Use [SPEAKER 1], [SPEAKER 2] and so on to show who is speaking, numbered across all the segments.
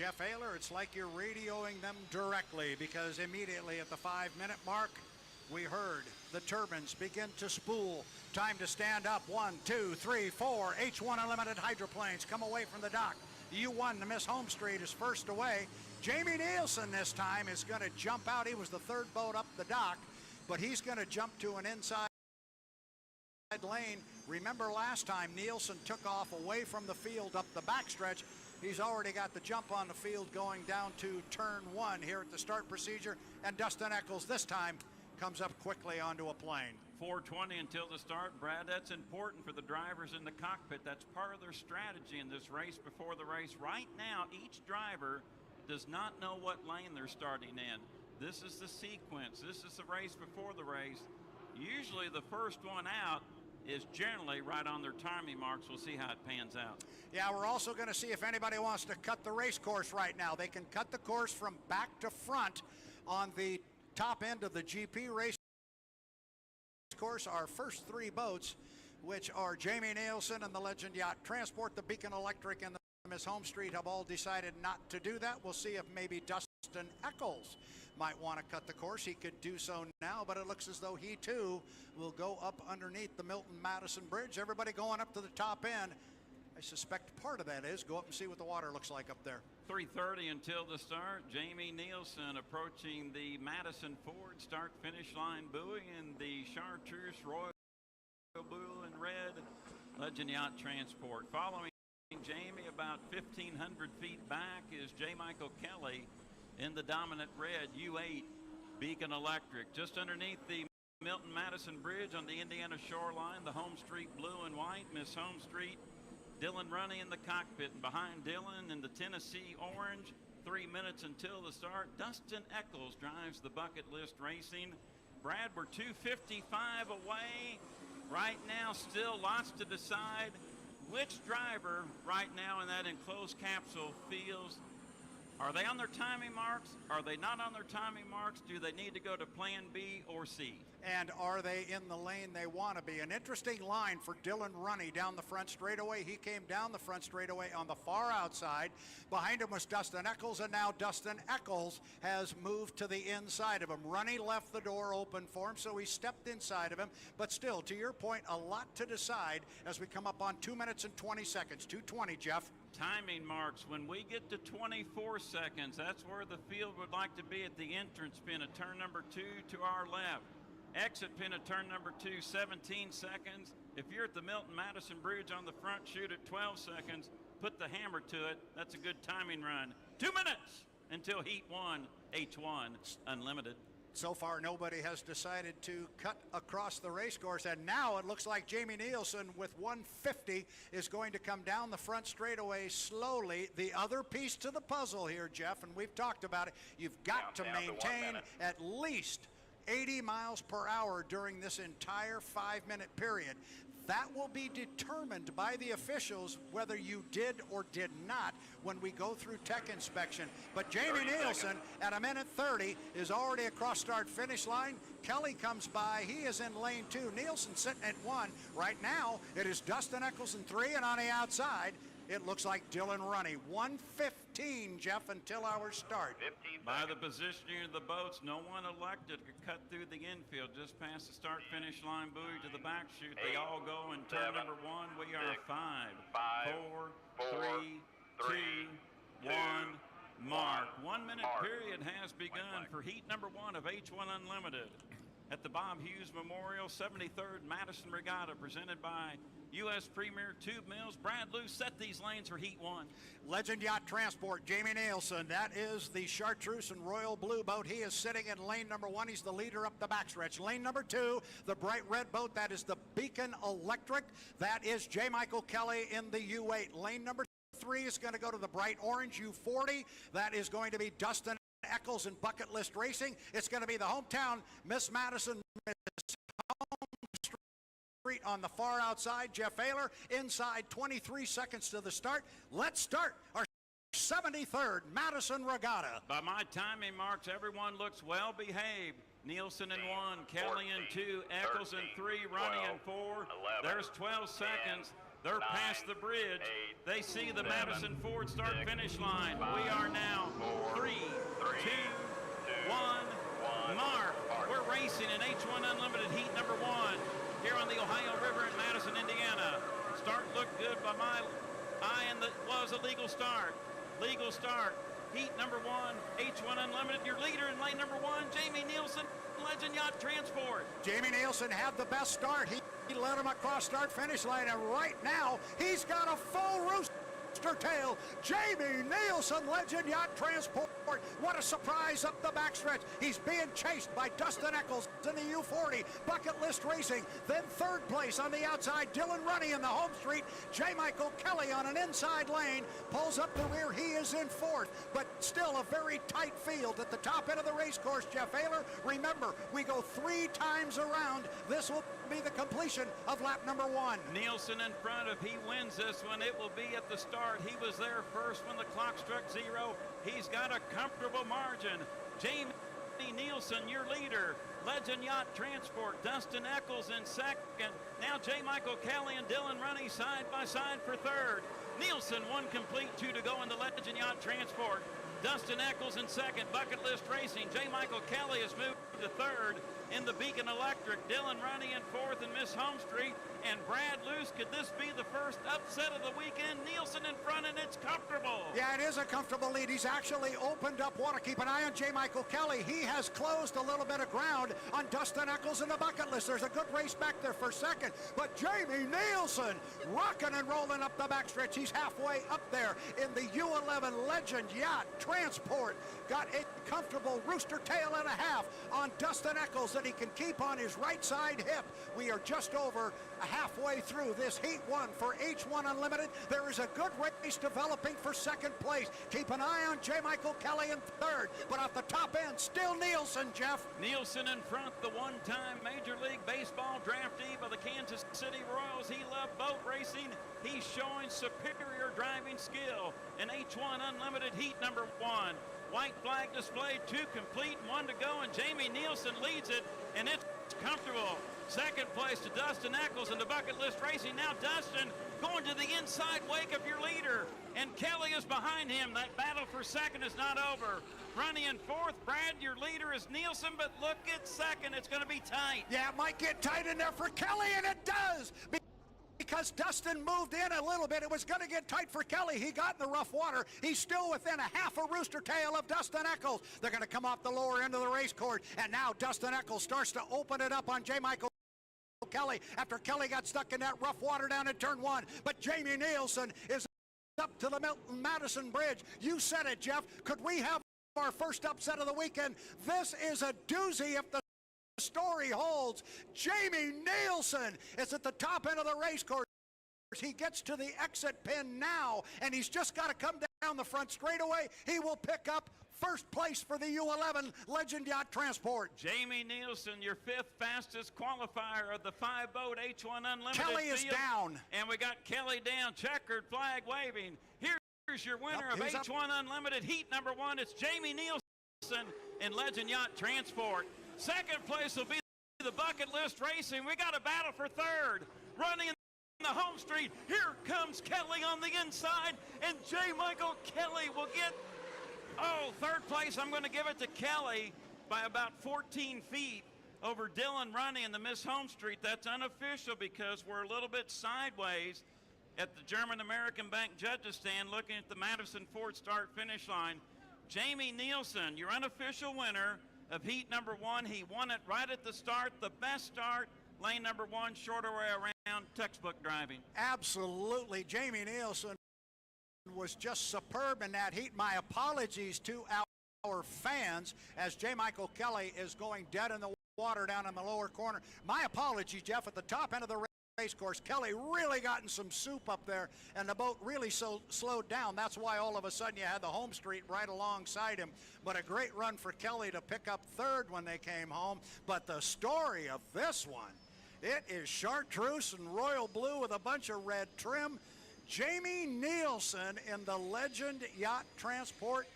[SPEAKER 1] Jeff Ayler, it's like you're radioing them directly, because immediately at the 5-minute mark, we heard the turbines begin to spool. Time to stand up. 1, 2, 3, 4. H1 Unlimited hydroplanes come away from the dock. U1 to Miss Home Street is first away. Jamie Nielsen this time is going to jump out. He was the third boat up the dock, but he's going to jump to an inside lane. Remember last time Nielsen took off away from the field up the backstretch. He's already got the jump on the field going down to turn 1 here at the start procedure, and Dustin Eccles this time comes up quickly onto a plane.
[SPEAKER 2] 4:20 until the start. Brad, that's important for the drivers in the cockpit. That's part of their strategy in this race before the race. Right now, each driver does not know what lane they're starting in. This is the sequence. This is the race before the race. Usually the first one out is generally right on their timing marks. We'll see how it pans out.
[SPEAKER 1] Yeah, we're also going to see if anybody wants to cut the race course right now. They can cut the course from back to front on the top end of the GP race course. Our first 3 boats, which are Jamie Nielsen and the Legend Yacht Transport, the Beacon Electric, and the Miss Home Street, have all decided not to do that. We'll see if maybe Dustin Eccles might want to cut the course. He could do so now, but it looks as though he too will go up underneath the Milton-Madison Bridge. Everybody going up to the top end. I suspect part of that is go up and see what the water looks like up there.
[SPEAKER 2] 3:30 until the start. Jamie Nielsen approaching the Madison Ford start-finish line buoy in the Chartreuse Royal Blue and Red Legend Yacht Transport. Following Jamie about 1,500 feet back is J. Michael Kelly in the dominant red U8 Beacon Electric. Just underneath the Milton-Madison Bridge on the Indiana shoreline, the Home Street Blue and White, Miss Home Street, Dylan Runny in the cockpit, and behind Dylan in the Tennessee Orange, 3 minutes until the start, Dustin Eccles drives the Bucket List Racing. Brad, we're 2:55 away. Right now, still lots to decide. Which driver right now in that enclosed capsule feels, are they on their timing marks? Are they not on their timing marks? Do they need to go to plan B or C?
[SPEAKER 1] And are they in the lane they want to be? An interesting line for Dylan Runny down the front straightaway. He came down the front straightaway on the far outside. Behind him was Dustin Eccles, and now Dustin Eccles has moved to the inside of him. Runny left the door open for him, so he stepped inside of him. But still, to your point, a lot to decide as we come up on 2 minutes and 20 seconds. 2:20, Jeff.
[SPEAKER 2] Timing marks, when we get to 24 seconds, that's where the field would like to be at the entrance pin at turn number 2 to our left. Exit pin at turn number 2, 17 seconds. If you're at the Milton-Madison Bridge on the front chute at 12 seconds, put the hammer to it. That's a good timing run. 2 minutes until heat 1, H1 Unlimited.
[SPEAKER 1] So far, nobody has decided to cut across the race course, and now it looks like Jamie Nielsen with 150 is going to come down the front straightaway slowly. The other piece to the puzzle here, Jeff, and we've talked about it, you've got to maintain at least 80 miles per hour during this entire 5-minute period. That will be determined by the officials whether you did or did not when we go through tech inspection. But Jamie Nielsen at 1:30 is already across start finish line. Kelly comes by. He is in lane 2. Nielsen sitting at 1. Right now, it is Dustin Eccles in 3, and on the outside, it looks like Dylan Runny. 1:15, Jeff, until our start.
[SPEAKER 2] By the positioning of the boats, no one elected to cut through the infield just past the start-finish line buoy to the back chute. They all go in turn number 1. We are 5, 4, 3, 2, 1, mark. 1 minute period has begun for heat number 1 of H1 Unlimited at the Bob Hughes Memorial 73rd Madison Regatta, presented by U.S. Premier Tube Mills. Brad Luce set these lanes for heat 1.
[SPEAKER 1] Legend Yacht Transport, Jamie Nielsen. That is the Chartreuse and Royal Blue boat. He is sitting in lane number 1. He's the leader up the backstretch. Lane number 2, the bright red boat. That is the Beacon Electric. That is J. Michael Kelly in the U8. Lane number 3 is going to go to the bright orange U40. That is going to be Dustin Eccles and Bucket List Racing. It's going to be the hometown Miss Madison, Miss Home Street on the far outside. Jeff Ayler inside, 23 seconds to the start. Let's start our 73rd Madison Regatta.
[SPEAKER 2] By my timing marks, everyone looks well behaved. Nielsen in 1, Kelly in 2, Eccles in 3, Runny in 4. There's 12 seconds. They're past the bridge. They see the Madison Ford start finish line. We are now 3, 2, 1, mark. We're racing in H1 Unlimited Heat number 1 here on the Ohio River in Madison, Indiana. Start looked good by my eye, and it was a legal start. Legal start. Heat number 1, H1 Unlimited. Your leader in lane number 1, Jamie Nielsen, Legend Yacht Transport.
[SPEAKER 1] Jamie Nielsen had the best start. He led him across start-finish line, and right now he's got a full rooster tail. Jamie Nielsen, Legend Yacht Transport. What a surprise up the backstretch. He's being chased by Dustin Eccles in the U40. Bucket List Racing. Then third place on the outside, Dylan Runny in the home street. J. Michael Kelly on an inside lane pulls up the rear. He is in fourth, but still a very tight field at the top end of the race course. Jeff Ayler, remember, we go 3 times around. This will be the completion of lap number 1.
[SPEAKER 2] Nielsen in front. If he wins this one, it will be at the start. He was there first when the clock struck 0. He's got a comfortable margin. Jamie Nielsen, your leader. Legend Yacht Transport, Dustin Eccles in second. Now J. Michael Kelly and Dylan Runny side by side for third. Nielsen 1 complete, 2 to go in the Legend Yacht Transport. Dustin Eccles in second. Bucket List Racing. J. Michael Kelly has moved to third in the Beacon Electric. Dylan Runny in fourth, and Miss Home Street and Brad Luce. Could this be the first upset of the weekend? Nielsen in front, and it's comfortable.
[SPEAKER 1] Yeah, it is a comfortable lead. He's actually opened up water. Keep an eye on J. Michael Kelly. He has closed a little bit of ground on Dustin Eccles in the Bucket List. There's a good race back there for second, but Jamie Nielsen rocking and rolling up the backstretch. He's halfway up there in the U11 Legend Yacht Transport. Got a comfortable rooster tail and a half on Dustin Eccles that he can keep on his right side hip. We are just over halfway through this Heat 1 for H1 Unlimited. There is a good race developing for second place. Keep an eye on J. Michael Kelly in third, but off the top end, still Nielsen, Jeff.
[SPEAKER 2] Nielsen in front, the one-time Major League Baseball draftee by the Kansas City Royals. He loved boat racing. He's showing superior driving skill in H1 Unlimited Heat number 1. White flag displayed, 2 complete, 1 to go, and Jamie Nielsen leads it, and it's comfortable. Second place to Dustin Eccles in the Bucket List Racing. Now Dustin going to the inside wake of your leader, and Kelly is behind him. That battle for second is not over. Running in fourth, Brad, your leader is Nielsen, but look at second. It's going to be tight.
[SPEAKER 1] Yeah, it might get tight in there for Kelly, and it does. Because Dustin moved in a little bit. It was going to get tight for Kelly. He got in the rough water. He's still within a half a rooster tail of Dustin Eccles. They're going to come off the lower end of the race course, and now Dustin Eccles starts to open it up on J. Michael Kelly after Kelly got stuck in that rough water down in turn 1. But Jamie Nielsen is up to the Milton Madison Bridge. You said it, Jeff. Could we have our first upset of the weekend? This is a doozy if the story holds. Jamie Nielsen is at the top end of the race course. He gets to the exit pin now, and he's just got to come down the front straightaway. He will pick up first place for the U11 Legend Yacht Transport.
[SPEAKER 2] Jamie Nielsen, your 5th fastest qualifier of the 5-boat H1 Unlimited.
[SPEAKER 1] Kelly is
[SPEAKER 2] field.
[SPEAKER 1] down.
[SPEAKER 2] And we got Kelly down, checkered flag waving. Here's your winner of H1 Unlimited Heat number 1. It's Jamie Nielsen in Legend Yacht Transport. Second place will be the Bucket List Racing. We got a battle for third. Running in the home street. Here comes Kelly on the inside, and J. Michael Kelly will get, third place. I'm going to give it to Kelly by about 14 feet over Dylan Runny in the Miss Home Street. That's unofficial because we're a little bit sideways at the German American Bank judges stand looking at the Madison Ford start finish line. Jamie Nielsen, your unofficial winner of Heat number 1. He won it right at the start, the best start. Lane number 1, shorter way around, textbook driving.
[SPEAKER 1] Absolutely. Jamie Nielsen was just superb in that heat. My apologies to our fans as J. Michael Kelly is going dead in the water down in the lower corner. My apologies, Jeff, at the top end of the race course. Kelly really got in some soup up there, and the boat really slowed down. That's why all of a sudden you had the home street right alongside him. But a great run for Kelly to pick up third when they came home. But the story of this one, it is chartreuse and royal blue with a bunch of red trim. Jamie Nielsen in the Legend Yacht Transport.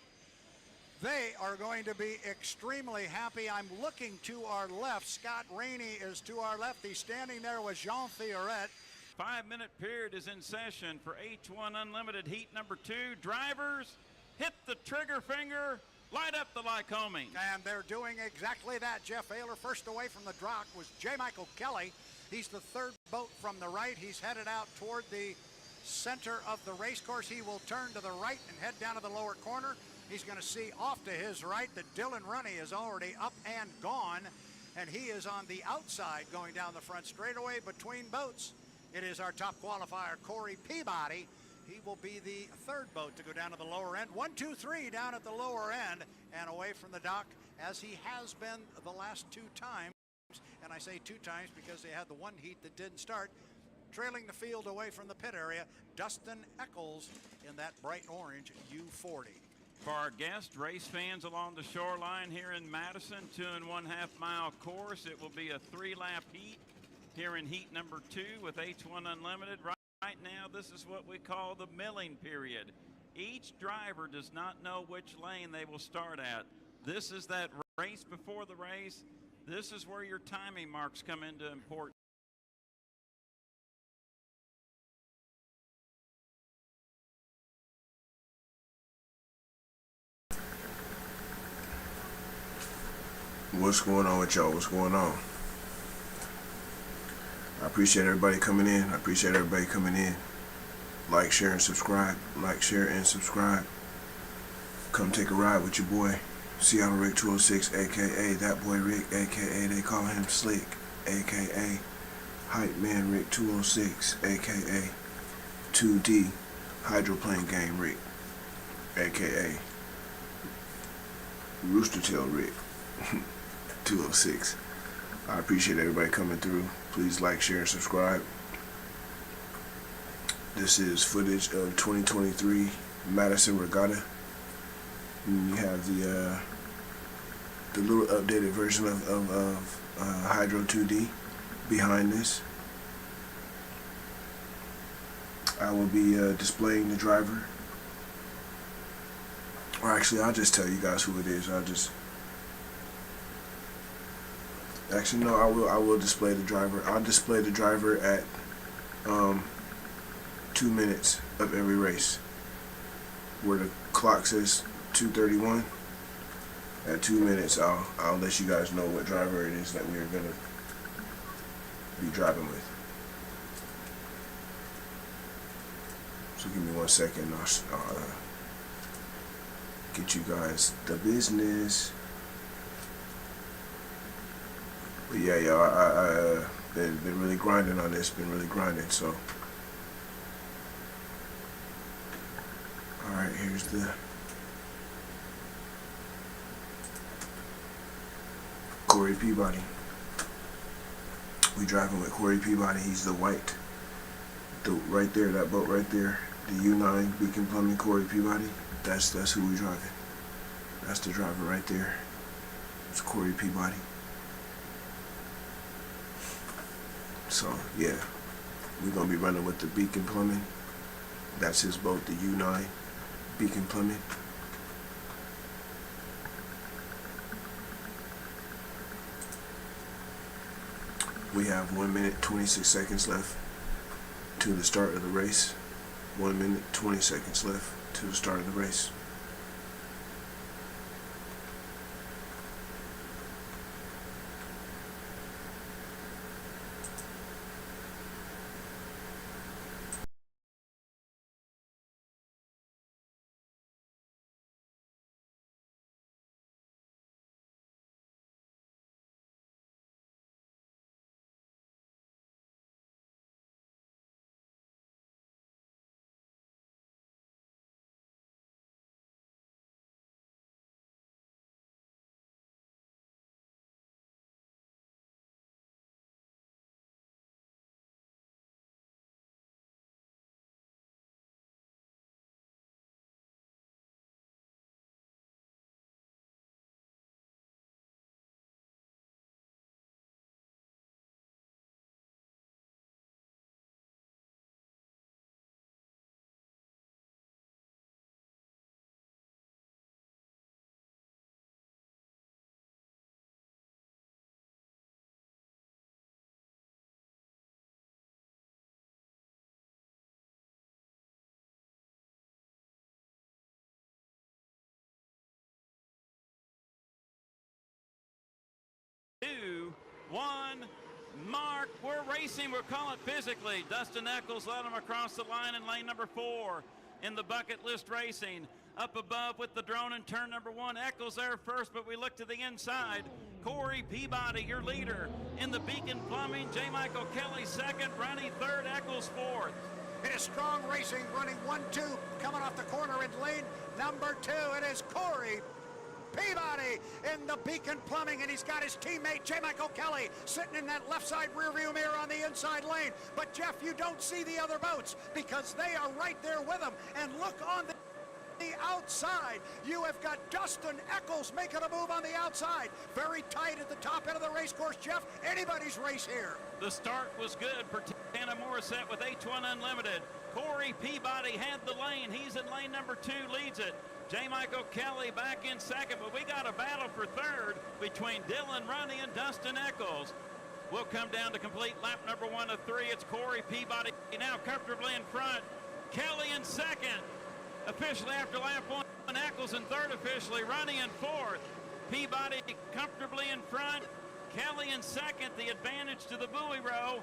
[SPEAKER 1] They are going to be extremely happy. I'm looking to our left. Scott Rainey is to our left. He's standing there with Jean Theoret.
[SPEAKER 2] 5-minute period is in session for H1 Unlimited Heat number 2. Drivers, hit the trigger finger, light up the Lycoming.
[SPEAKER 1] And they're doing exactly that. Jeff Ayler first away from the dock was J. Michael Kelly. He's the third boat from the right. He's headed out toward the center of the race course. He will turn to the right and head down to the lower corner. He's going to see off to his right that Dylan Runney is already up and gone, and he is on the outside going down the front straightaway between boats. It is our top qualifier, Corey Peabody. He will be the third boat to go down to the lower end. 1, 2, 3 down at the lower end and away from the dock, as he has been the last 2 times. And I say 2 times because they had the one heat that didn't start. Trailing the field away from the pit area, Dustin Eccles in that bright orange U40.
[SPEAKER 2] For our guest race fans along the shoreline here in Madison, 2.5 mile course, it will be a 3-lap heat here in heat number 2 with H1 Unlimited. Right now, this is what we call the milling period. Each driver does not know which lane they will start at. This is that race before the race. This is where your timing marks come into importance.
[SPEAKER 3] What's going on with y'all? What's going on? I appreciate everybody coming in. I appreciate everybody coming in. Like, share, and subscribe. Like, share, and subscribe. Come take a ride with your boy, Seattle Rick 206, aka that boy Rick, aka they call him Slick, aka Hype Man Rick 206, aka 2D Hydroplane Game Rick, aka Rooster Tail Rick 206. I appreciate everybody coming through. Please like, share, and subscribe. This is footage of 2023 Madison Regatta. And you have the little updated version of Hydro 2D behind this. I will be displaying the driver. Or actually, I'll just tell you guys who it is. Actually, no, I will display the driver. I'll display the driver at 2 minutes of every race, where the clock says 2:31. At 2 minutes, I'll let you guys know what driver it is that we are gonna be driving with. So give me 1 second. I'll get you guys the business. But yeah, y'all, I been really grinding on this. Been really grinding. So, all right, here's the Corey Peabody. We driving with Corey Peabody. He's the white, right there, that boat right there, the U9 Beacon Plumbing Corey Peabody. That's who we driving. That's the driver right there. It's Corey Peabody. So yeah, we're gonna be running with the Beacon Plumbing. That's his boat, the U9 Beacon Plumbing. We have 1 minute 26 seconds left to the start of the race. 1 minute 20 seconds left to the start of the race.
[SPEAKER 2] 2, 1. Mark, we're racing, we'll call it physically. Dustin Eccles led him across the line in lane number 4 in the bucket list racing. Up above with the drone in turn number 1. Eccles there first, but we look to the inside. Corey Peabody, your leader in the Beacon Plumbing. J. Michael Kelly second, Ronnie third, Eccles fourth.
[SPEAKER 1] It is strong racing, running 1-2, coming off the corner in lane number 2. It is Corey Peabody in the Beacon Plumbing, and he's got his teammate J. Michael Kelly sitting in that left side rear view mirror on the inside lane. But Jeff, you don't see the other boats because they are right there with him. And look on the outside, you have got Dustin Eccles making a move on the outside. Very tight at the top end of the race course, Jeff. Anybody's race here.
[SPEAKER 2] The start was good for Tana Morissette with H1 Unlimited. Corey Peabody had the lane. He's in lane number 2, leads it. J. Michael Kelly back in second, but we got a battle for third between Dylan Runny and Dustin Eccles. We'll come down to complete lap number 1 of 3. It's Corey Peabody now comfortably in front. Kelly in second. Officially after lap 1, Eccles in third officially, Runny in fourth. Peabody comfortably in front. Kelly in second, the advantage to the buoy row.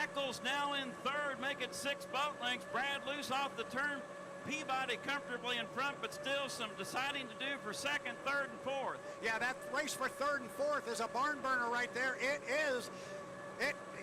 [SPEAKER 2] Eccles now in third, making 6 boat lengths. Brad loose off the turn. Peabody comfortably in front, but still some deciding to do for second, third, and fourth.
[SPEAKER 1] Yeah, that race for third and fourth is a barn burner right there. It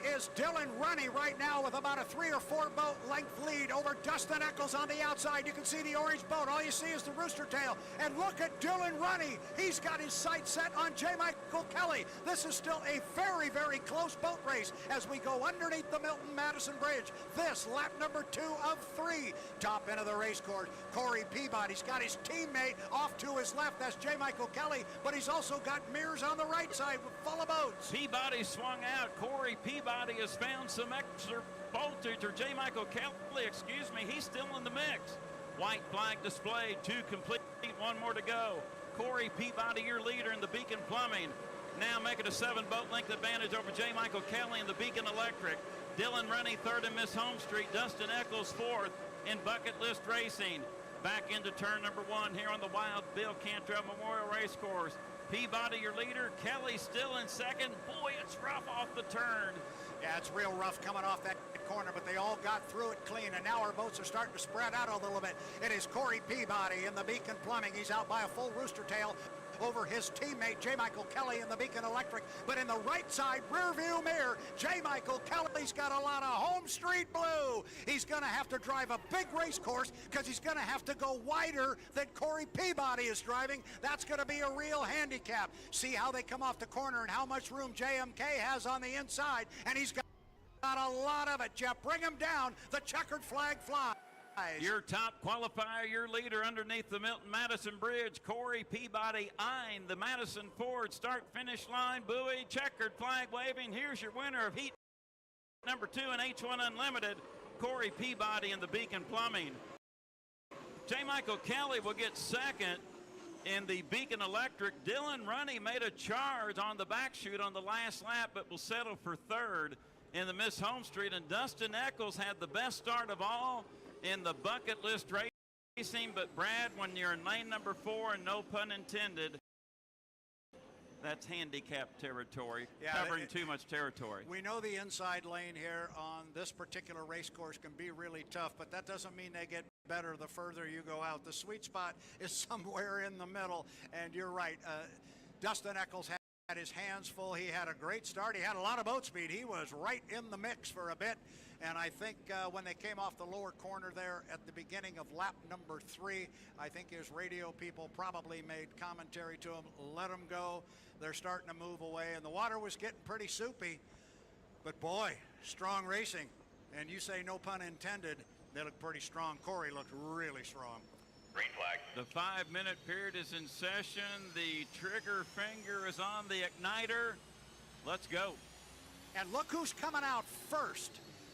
[SPEAKER 1] is Dylan Runny right now with about a 3 or 4 boat length lead over Dustin Eccles on the outside. You can see the orange boat. All you see is the rooster tail. And look at Dylan Runny. He's got his sights set on J. Michael Kelly. This is still a very, very close boat race as we go underneath the Milton-Madison Bridge. This lap number 2 of 3. Top end of the race course. Corey Peabody's got his teammate off to his left. That's J. Michael Kelly, but he's also got mirrors on the right side full of boats.
[SPEAKER 2] Peabody swung out. Corey Peabody has found some extra voltage, or J. Michael Kelly, excuse me, he's still in the mix. White flag displayed, 2 complete, 1 more to go. Corey Peabody, your leader in the Beacon Plumbing, now making a 7 boat length advantage over J. Michael Kelly in the Beacon Electric. Dylan Runny third in Miss Home Street. Dustin Eccles fourth in Bucket List Racing. Back into turn number 1 here on the Wild Bill Cantrell Memorial Racecourse. Peabody, your leader. Kelly still in second. Boy, it's rough off the turn.
[SPEAKER 1] Yeah, it's real rough coming off that corner, but they all got through it clean, and now our boats are starting to spread out a little bit. It is Corey Peabody in the Beacon Plumbing. He's out by a full rooster tail over his teammate J. Michael Kelly in the Beacon Electric, but in the right side rear view mirror, J. Michael Kelly's got a lot of home street blue. He's going to have to drive a big race course because he's going to have to go wider than Corey Peabody is driving. That's going to be a real handicap. See how they come off the corner and how much room JMK has on the inside, and he's got a lot of it, Jeff. Bring him down. The checkered flag flies.
[SPEAKER 2] Your top qualifier, your leader underneath the Milton-Madison Bridge, Corey Peabody eyeing the Madison Ford start-finish line buoy, checkered flag waving. Here's your winner of heat number 2 in H1 Unlimited, Corey Peabody in the Beacon Plumbing. J. Michael Kelly will get second in the Beacon Electric. Dylan Runny made a charge on the back chute on the last lap, but will settle for third in the Miss Home Street. And Dustin Eccles had the best start of all in the Bucket List Racing, but Brad, when you're in lane number 4, and no pun intended, that's handicap territory, covering too much territory.
[SPEAKER 1] We know the inside lane here on this particular race course can be really tough, but that doesn't mean they get better the further you go out. The sweet spot is somewhere in the middle, and you're right. Dustin Eccles had his hands full. He had a great start. He had a lot of boat speed. He was right in the mix for a bit. And I think when they came off the lower corner there at the beginning of lap number 3, I think his radio people probably made commentary to him, let him go. They're starting to move away, and the water was getting pretty soupy. But boy, strong racing. And you say no pun intended, they look pretty strong. Corey looked really strong.
[SPEAKER 2] Green flag. The 5-minute period is in session. The trigger finger is on the igniter. Let's go.
[SPEAKER 1] And look who's coming out first.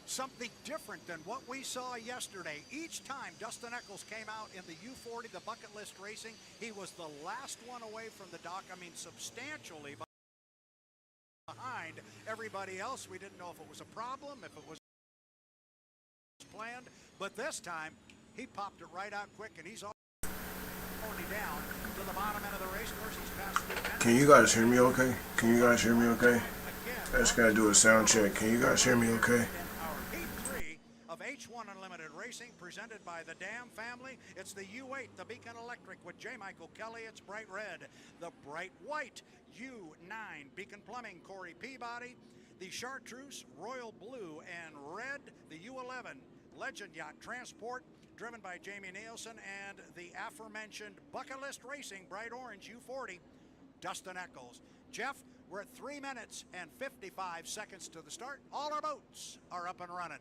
[SPEAKER 1] Something different than what we saw yesterday. Each time Dustin Eccles came out in the U40, the Bucket List Racing, he was the last one away from the dock. I mean, substantially behind everybody else. We didn't know if it was a problem, if it was planned, but this time he popped it right out quick, and he's slowly down to the bottom end of the race course. He's passed through.
[SPEAKER 3] Can you guys hear me okay? Can you guys hear me okay? I just gotta do a sound check. Can you guys hear me okay?
[SPEAKER 1] Our Heat 3 of H1 Unlimited Racing, presented by the Dam family. It's the U8, the Beacon Electric with J. Michael Kelly. It's bright red. The bright white U9, Beacon Plumbing, Corey Peabody. The Chartreuse, Royal Blue, and red, the U11, Legend Yacht Transport, driven by Jamie Nielsen, and the aforementioned Bucket List Racing, bright orange U40, Dustin Eccles. Jeff, we're at 3 minutes and 55 seconds to the start. All our boats are up and running.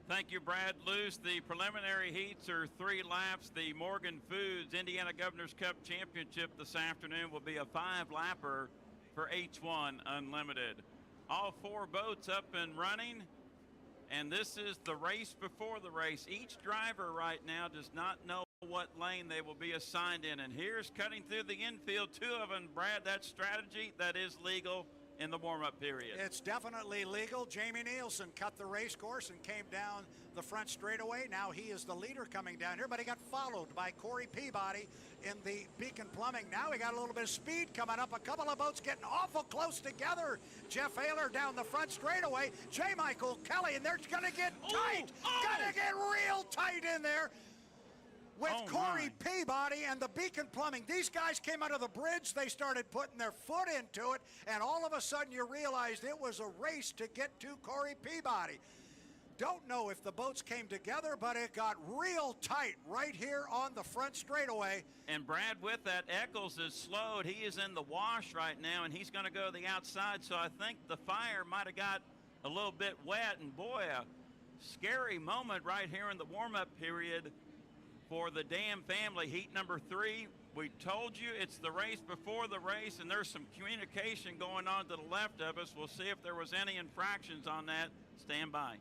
[SPEAKER 2] Thank you, Brad Luce. The preliminary heats are 3 laps. The Morgan Foods Indiana Governor's Cup Championship this afternoon will be a 5-lapper for H1 Unlimited. All 4 boats up and running, and this is the race before the race. Each driver right now does not know what lane they will be assigned in, and here's cutting through the infield, 2 of them. Brad, that strategy, that is legal in the warm-up period.
[SPEAKER 1] It's definitely legal. Jamie Nielsen cut the race course and came down the front straightaway. Now he is the leader coming down here, but he got followed by Corey Peabody in the Beacon Plumbing. Now we got a little bit of speed coming up. A couple of boats getting awful close together. Jeff Ayler down the front straightaway. J. Michael Kelly, and they're going to get tight. Going to get real tight in there with Corey Peabody and the Beacon Plumbing. These guys came out of the bridge. They started putting their foot into it, and all of a sudden you realized it was a race to get to Corey Peabody. Don't know if the boats came together, but it got real tight right here on the front straightaway.
[SPEAKER 2] And Brad, with that, Eccles is slowed. He is in the wash right now, and he's going to go to the outside, so I think the fire might have got a little bit wet, and boy, a scary moment right here in the warm-up period for the Dam family. Heat number 3, we told you it's the race before the race, and there's some communication going on to the left of us. We'll see if there was any infractions on that. Stand by.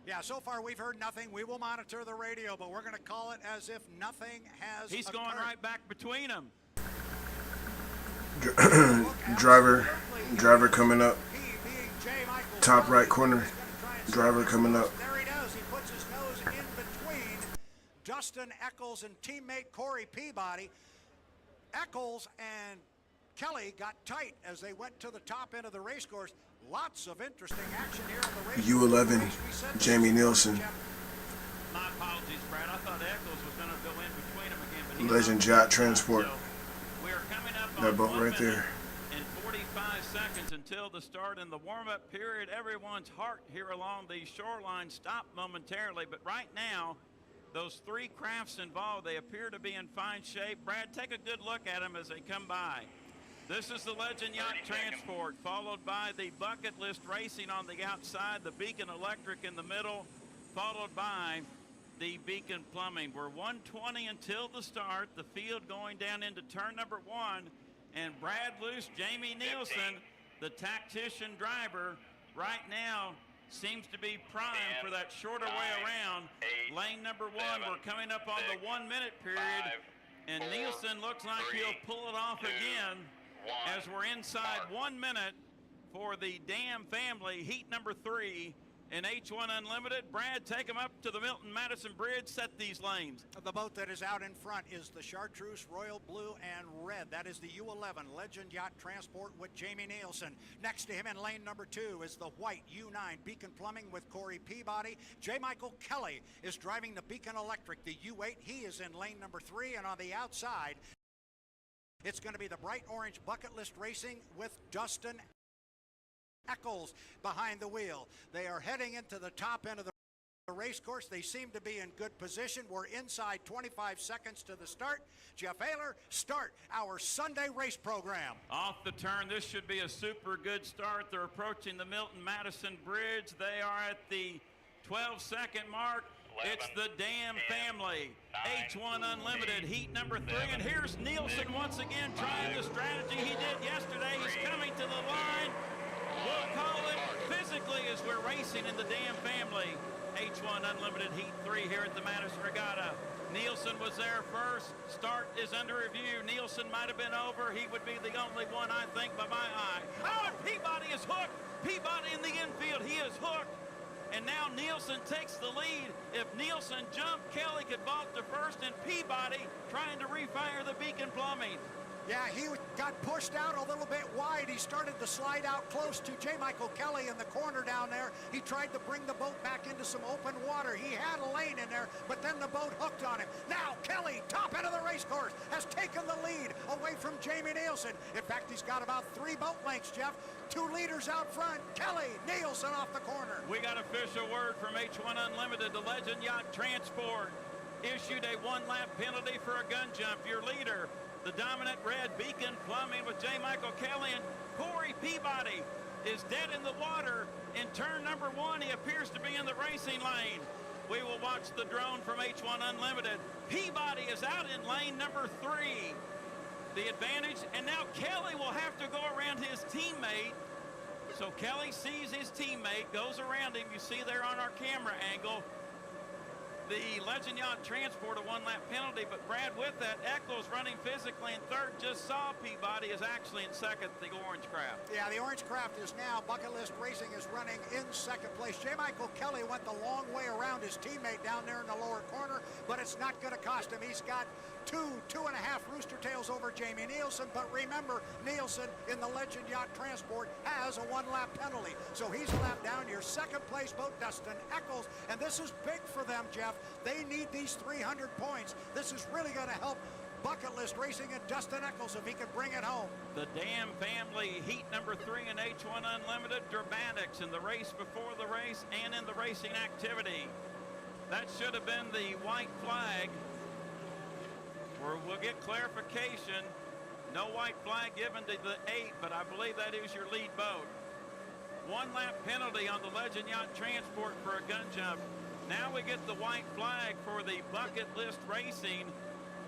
[SPEAKER 1] Yeah, so far we've heard nothing. We will monitor the radio, but we're going to call it as if nothing has
[SPEAKER 2] He's
[SPEAKER 1] occurred.
[SPEAKER 2] going right back between them.
[SPEAKER 3] Driver coming up.
[SPEAKER 1] He being J. Michael
[SPEAKER 3] Top
[SPEAKER 1] Kelly,
[SPEAKER 3] right corner.
[SPEAKER 1] is gonna try and
[SPEAKER 3] Driver
[SPEAKER 1] slip
[SPEAKER 3] coming
[SPEAKER 1] in.
[SPEAKER 3] up.
[SPEAKER 1] There he does. He puts his nose in between Dustin Eccles and teammate Corey Peabody. Eccles and Kelly got tight as they went to the top end of the race course. Lots of interesting action here in the race.
[SPEAKER 3] U11, Jamie Nielsen.
[SPEAKER 2] My apologies, Brad. I thought Eccles was going to go in between them again, but he's
[SPEAKER 3] Legend Yacht Transport.
[SPEAKER 2] So we are coming up
[SPEAKER 3] That
[SPEAKER 2] on
[SPEAKER 3] boat
[SPEAKER 2] 1
[SPEAKER 3] right there.
[SPEAKER 2] minute and 45 seconds until the start. In the warm-up period, everyone's heart here along the shoreline stopped momentarily, but right now, those 3 crafts involved, they appear to be in fine shape. Brad, take a good look at them as they come by. This is the Legend Yacht Transport, followed by the Bucket List Racing on the outside, the Beacon Electric in the middle, followed by the Beacon Plumbing. We're 1:20 until the start, the field going down into turn number 1, and Brad Luce, Jamie Nielsen, the tactician driver, right now seems to be primed for that shorter way around. Lane number 1, we're coming up on the 1 minute period, and Nielsen looks like he'll pull it off again as we're inside 1 minute for the Dam family, heat number 3 in H1 Unlimited. Brad, take them up to the Milton Madison Bridge, set these lanes.
[SPEAKER 1] The boat that is out in front is the Chartreuse, Royal Blue, and Red. That is the U11 Legend Yacht Transport with Jamie Nielsen. Next to him in lane number 2 is the white U9 Beacon Plumbing with Corey Peabody. J. Michael Kelly is driving the Beacon Electric, the U8. He is in lane number 3, and on the outside, it's going to be the bright orange Bucket List Racing with Dustin Eccles behind the wheel. They are heading into the top end of the race course. They seem to be in good position. We're inside 25 seconds to the start. Jeff Ayler, start our Sunday race program.
[SPEAKER 2] Off the turn, this should be a super good start. They're approaching the Milton Madison Bridge. They are at the 12-second mark. It's the Dam family, H1 Unlimited, heat number 3. And here's Nielsen once again trying the strategy he did yesterday. He's coming to the line. We'll call it physically as we're racing in the Dam family. H1 Unlimited Heat 3 here at the Madison Regatta. Nielsen was there first. Start is under review. Nielsen might have been over. He would be the only one, I think, by my eye. Oh, and Peabody is hooked. Peabody in the infield. He is hooked. And now Now Nielsen takes the lead. If Nielsen jumped, Kelly could vault to first, and Peabody trying to refire the Beacon Plumbing.
[SPEAKER 1] Yeah, he got pushed out a little bit wide. He started to slide out close to J. Michael Kelly in the corner down there. He tried to bring the boat back into some open water. He had a lane in there, but then the boat hooked on him. Now Kelly, top end of the race course, has taken the lead away from Jamie Nielsen. In fact, he's got about 3 boat lengths, Jeff. 2 leaders out front. Kelly, Nielsen off the corner.
[SPEAKER 2] We got official word from H1 Unlimited. The Legend Yacht Transport issued a 1-lap penalty for a gun jump. Your leader, the dominant red Beacon Plumbing with J. Michael Kelly, and Corey Peabody is dead in the water. In turn number 1, he appears to be in the racing lane. We will watch the drone from H1 Unlimited. Peabody is out in lane number 3. The advantage, and now Kelly will have to go around his teammate. So Kelly sees his teammate, goes around him. You see there on our camera angle. The Legend Yacht Transport a 1-lap penalty, but Brad, with that, Eccles running physically in third, just saw Peabody is actually in second, the Orange Craft.
[SPEAKER 1] Yeah, the Orange Craft is now, Bucket List Racing is running in second place. J. Michael Kelly went the long way around his teammate down there in the lower corner, but it's not going to cost him. He's got 2.5 rooster tails over Jamie Nielsen, but remember, Nielsen in the Legend Yacht Transport has a 1-lap penalty. So he's a lap down. Your second place boat, Dustin Eccles, and this is big for them, Jeff. They need these 300 points. This is really going to help Bucket List Racing and Dustin Eccles if he can bring it home.
[SPEAKER 2] The Dam family, heat number 3 in H1 Unlimited, dramatics in the race before the race and in the racing activity. That should have been the white flag, where we'll get clarification. No white flag given to the 8, but I believe that is your lead boat. 1-lap penalty on the Legend Yacht Transport for a gun jump. Now we get the white flag for the Bucket List Racing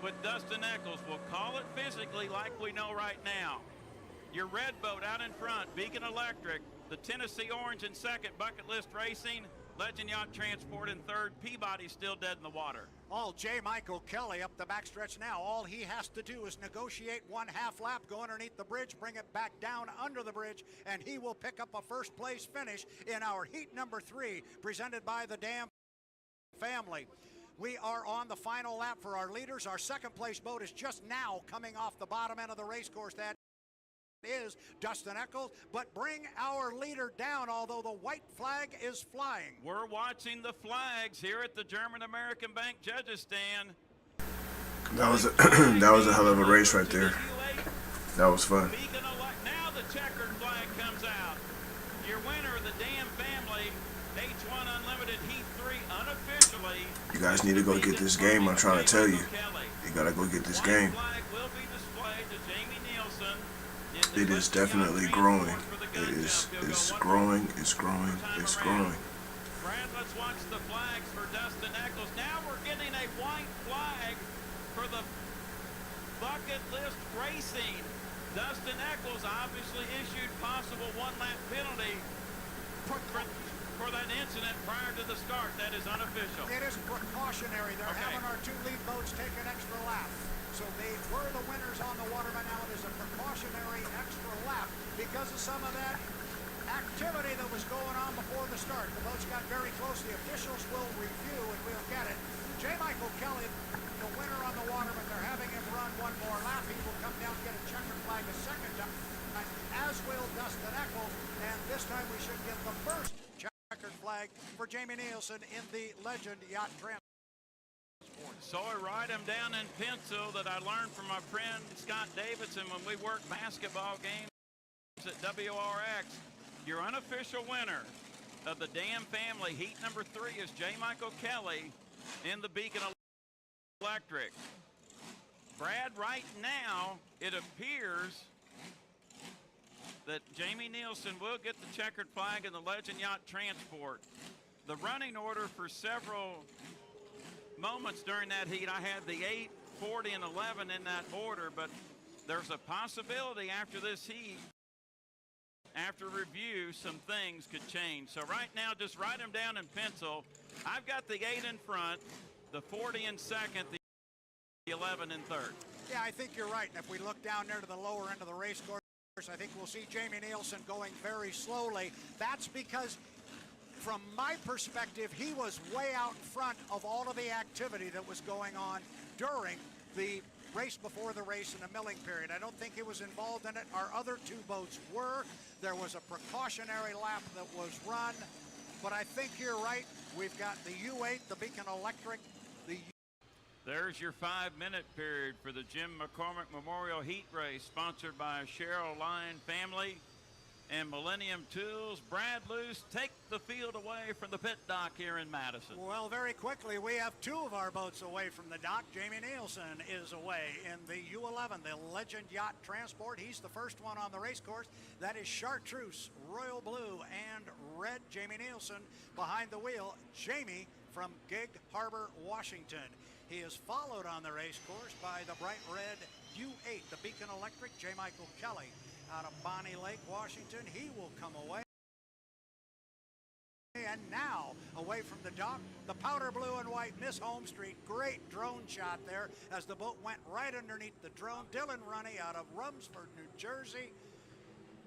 [SPEAKER 2] with Dustin Eccles. We'll call it physically like we know right now. Your red boat out in front, Beacon Electric. The Tennessee Orange in second, Bucket List Racing. Legend Yacht Transport in third. Peabody still dead in the water.
[SPEAKER 1] All J. Michael Kelly up the backstretch now. All he has to do is negotiate 1/2 lap, go underneath the bridge, bring it back down under the bridge, and he will pick up a first place finish in our heat number 3, presented by the Dam family. We are on the final lap for our leaders. Our second place boat is just now coming off the bottom end of the race course. That is Dustin Eccles, but bring our leader down, although the white flag is flying.
[SPEAKER 2] We're watching the flags here at the German American Bank judges stand.
[SPEAKER 3] That was a hell of a race right there. That was fun.
[SPEAKER 2] Now the checkered flag comes out. Your winner of the Dam family, H1 Unlimited Heat 3, unofficially.
[SPEAKER 3] You guys need to go get this game. I'm trying to tell you. You gotta go get this game. It is definitely growing. It's growing. It's growing. It's growing.
[SPEAKER 2] Brad, let's watch the flags for Dustin Eccles. Now we're getting a white flag for the Bucket List Racing. Dustin Eccles obviously issued possible 1-lap penalty for that incident prior to the start. That is unofficial.
[SPEAKER 1] It is precautionary. They're having our 2 lead boats take an extra lap. So they were the winners on the waterman. Now it is a precautionary extra lap because of some of that activity that was going on before the start. The boats got very close. The officials will review and we'll get it. J. Michael Kelly, the winner on the waterman. They're having him run 1 more lap. He will come down and get a checkered flag a second time, as will Dustin Eccles. And this time we should get the first checkered flag for Jamie Nielsen in the Legend Yacht Transport.
[SPEAKER 2] So I write them down in pencil that I learned from my friend Scott Davidson when we worked basketball games at WRX. Your unofficial winner of the Dam family, heat number 3, is J. Michael Kelly in the Beacon Electric. Brad, right now, it appears that Jamie Nielsen will get the checkered flag in the Legend Yacht Transport. The running order for several moments during that heat, I had the 8, 40, and 11 in that order, but there's a possibility after this heat, after review, some things could change. So right now, just write them down in pencil. I've got the 8 in front, the 40 in second, the 11 in third.
[SPEAKER 1] Yeah, I think you're right. And if we look down there to the lower end of the race course, I think we'll see Jamie Nielsen going very slowly. That's because from my perspective, he was way out in front of all of the activity that was going on during the race before the race in the milling period. I don't think he was involved in it. Our other two boats were. There was a precautionary lap that was run. But I think you're right. We've got the U8, the Beacon Electric, the
[SPEAKER 2] There's your 5-minute period for the Jim McCormick Memorial Heat Race, sponsored by Cheryl Lyon Family and Millennium Tools. Brad Luce, take the field away from the pit dock here in Madison.
[SPEAKER 1] Well, very quickly, we have two of our boats away from the dock. Jamie Nielsen is away in the U11, the Legend Yacht Transport. He's the first one on the race course. That is Chartreuse, Royal Blue, and Red. Jamie Nielsen behind the wheel. Jamie from Gig Harbor, Washington. He is followed on the race course by the bright red U8, the Beacon Electric, J. Michael Kelly out of Bonnie Lake, Washington. He will come away. And now, away from the dock, the powder blue and white Miss Home Street. Great drone shot there as the boat went right underneath the drone. Dylan Runny out of Rumsford, New Jersey.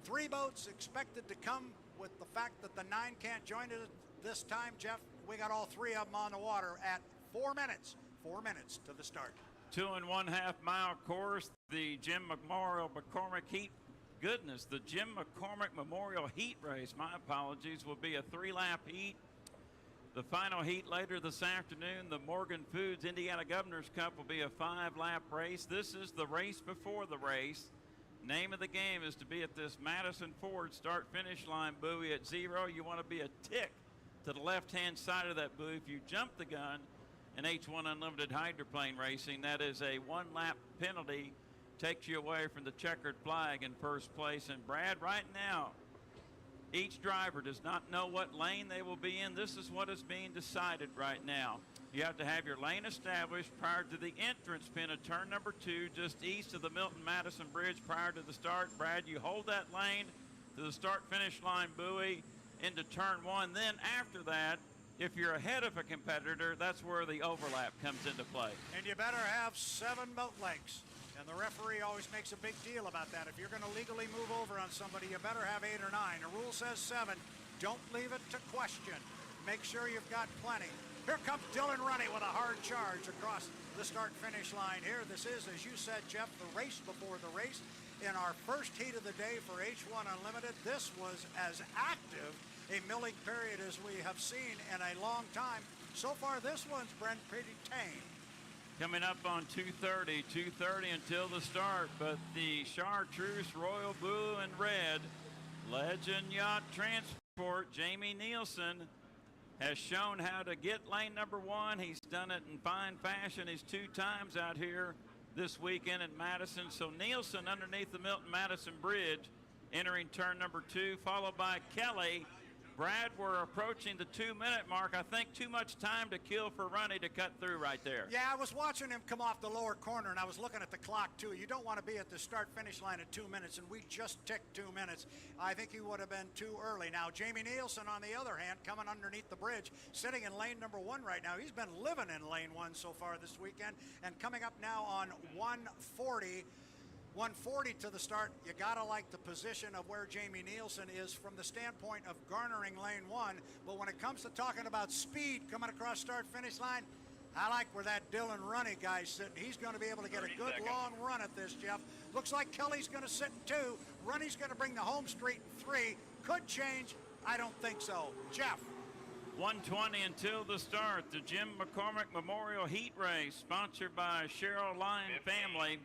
[SPEAKER 1] 3 boats expected to come. With the fact that the 9 can't join us this time, Jeff, we got all 3 of them on the water at 4 minutes. 4 minutes to the start.
[SPEAKER 2] 2 1/2 mile course, the Jim McCormick Heat. Goodness, the Jim McCormick Memorial Heat Race, my apologies, will be a 3-lap heat. The final heat later this afternoon, the Morgan Foods Indiana Governor's Cup, will be a 5-lap race. This is the race before the race. Name of the game is to be at this Madison Ford start-finish line buoy at 0. You want to be a tick to the left-hand side of that buoy. If you jump the gun in H1 Unlimited hydroplane racing, that is a 1-lap penalty. Takes you away from the checkered flag in first place. And Brad, right now, each driver does not know what lane they will be in. This is what is being decided right now. You have to have your lane established prior to the entrance pin of turn number 2, just east of the Milton-Madison Bridge prior to the start. Brad, you hold that lane to the start-finish line buoy into turn 1. Then after that, if you're ahead of a competitor, that's where the overlap comes into play.
[SPEAKER 1] And you better have 7 boat legs. And the referee always makes a big deal about that. If you're going to legally move over on somebody, you better have 8 or 9. The rule says 7. Don't leave it to question. Make sure you've got plenty. Here comes Dylan Runny with a hard charge across the start-finish line here. This is, as you said, Jeff, the race before the race. In our first heat of the day for H1 Unlimited, this was as active a milling period as we have seen in a long time. So far, this one's been pretty tame.
[SPEAKER 2] Coming up on 2:30 until the start, but the Chartreuse Royal Blue and Red Legend Yacht Transport, Jamie Nielsen, has shown how to get lane number 1. He's done it in fine fashion. He's 2 times out here this weekend in Madison. So Nielsen underneath the Milton-Madison Bridge, entering turn number 2, followed by Kelly. Brad, we're approaching the 2-minute mark. I think too much time to kill for Runny to cut through right there.
[SPEAKER 1] Yeah, I was watching him come off the lower corner, and I was looking at the clock, too. You don't want to be at the start-finish line at 2 minutes, and we just ticked 2 minutes. I think he would have been too early. Now, Jamie Nielsen, on the other hand, coming underneath the bridge, sitting in lane number 1 right now. He's been living in lane 1 so far this weekend, and coming up now on 140 to the start. You gotta like the position of where Jamie Nielsen is from the standpoint of garnering lane 1. But when it comes to talking about speed coming across start-finish line, I like where that Dylan Runny guy's sitting. He's going to be able to get a good long run at this, Jeff. Looks like Kelly's going to sit in 2. Runny's going to bring the home street in 3. Could change. I don't think so. Jeff.
[SPEAKER 2] 1:20 until the start. The Jim McCormick Memorial Heat Race, sponsored by Cheryl Lyon Family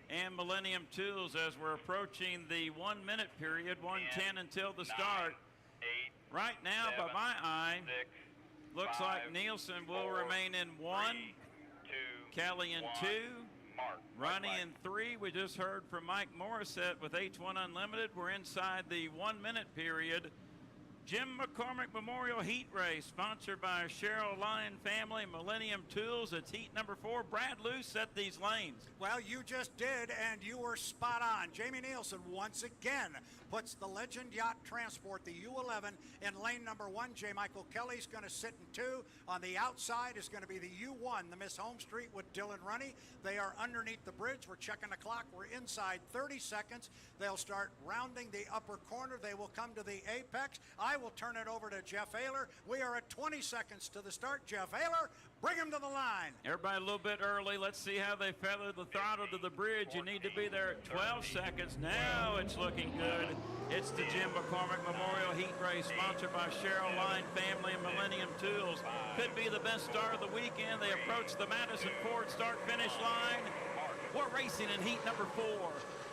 [SPEAKER 2] and Millennium Tools, as we're approaching the 1-minute period, 1:10 until the start.
[SPEAKER 4] 8,
[SPEAKER 2] right now,
[SPEAKER 4] 7,
[SPEAKER 2] by my eye,
[SPEAKER 4] 6,
[SPEAKER 2] looks
[SPEAKER 4] 5,
[SPEAKER 2] like Nielsen will
[SPEAKER 4] 4,
[SPEAKER 2] remain in 1,
[SPEAKER 4] 3, 2,
[SPEAKER 2] Kelly in
[SPEAKER 4] 1,
[SPEAKER 2] 2,
[SPEAKER 4] mark.
[SPEAKER 2] Runny
[SPEAKER 4] Right
[SPEAKER 2] in 3. We just heard from Mike Morissette with H1 Unlimited. We're inside the 1-minute period. Jim McCormick Memorial Heat Race, sponsored by Cheryl Lyon Family, Millennium Tools. It's heat number 4. Brad Luce set these lanes.
[SPEAKER 1] Well, you just did, and you were spot on. Jamie Nielsen once again puts the Legend Yacht Transport, the U11, in lane number 1. J. Michael Kelly's going to sit in 2. On the outside is going to be the U1, the Miss Home Street with Dylan Runny. They are underneath the bridge. We're checking the clock. We're inside 30 seconds. They'll start rounding the upper corner. They will come to the apex. I will turn it over to Jeff Ayler. We are at 20 seconds to the start. Jeff Ayler, bring him to the line.
[SPEAKER 2] Everybody a little bit early. Let's see how they feather the throttle to the bridge. You need to be there at 12 seconds. Now it's looking good. It's the Jim McCormick Memorial Heat Race, sponsored by Cheryl Line Family and Millennium Tools. Could be the best start of the weekend. They approach the Madison Ford start-finish line. We're racing in heat number 4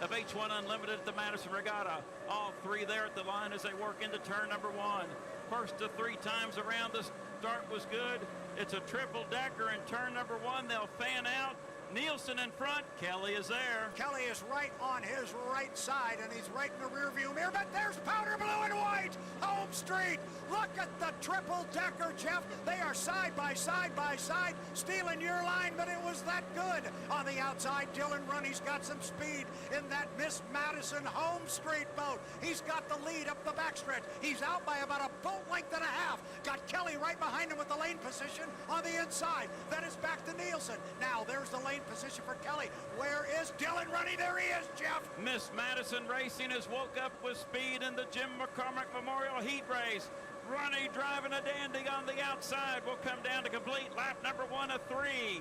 [SPEAKER 2] of H1 Unlimited at the Madison Regatta. All 3 there at the line as they work into turn number 1. First to 3 times around, the start was good. It's a triple decker in turn number 1. They'll fan out. Nielsen in front. Kelly is there.
[SPEAKER 1] Kelly is right on his right side, and he's right in the rearview mirror, but there's powder blue and white. Home Street. Look at the triple decker, Jeff. They are side by side by side, stealing your line, but it was that good. On the outside, Dylan Runny's got some speed in that Miss Madison Home Street boat. He's got the lead up the backstretch. He's out by about a boat length and a half. Got Kelly right behind him with the lane position on the inside. Then it's back to Nielsen. Now there's the lane position for Kelly. Where is Dylan Runny? There he is, Jeff.
[SPEAKER 2] Miss Madison Racing has woke up with speed in the Jim McCormick Memorial Heat Race. Runny driving a dandy on the outside will come down to complete lap number 1 of 3.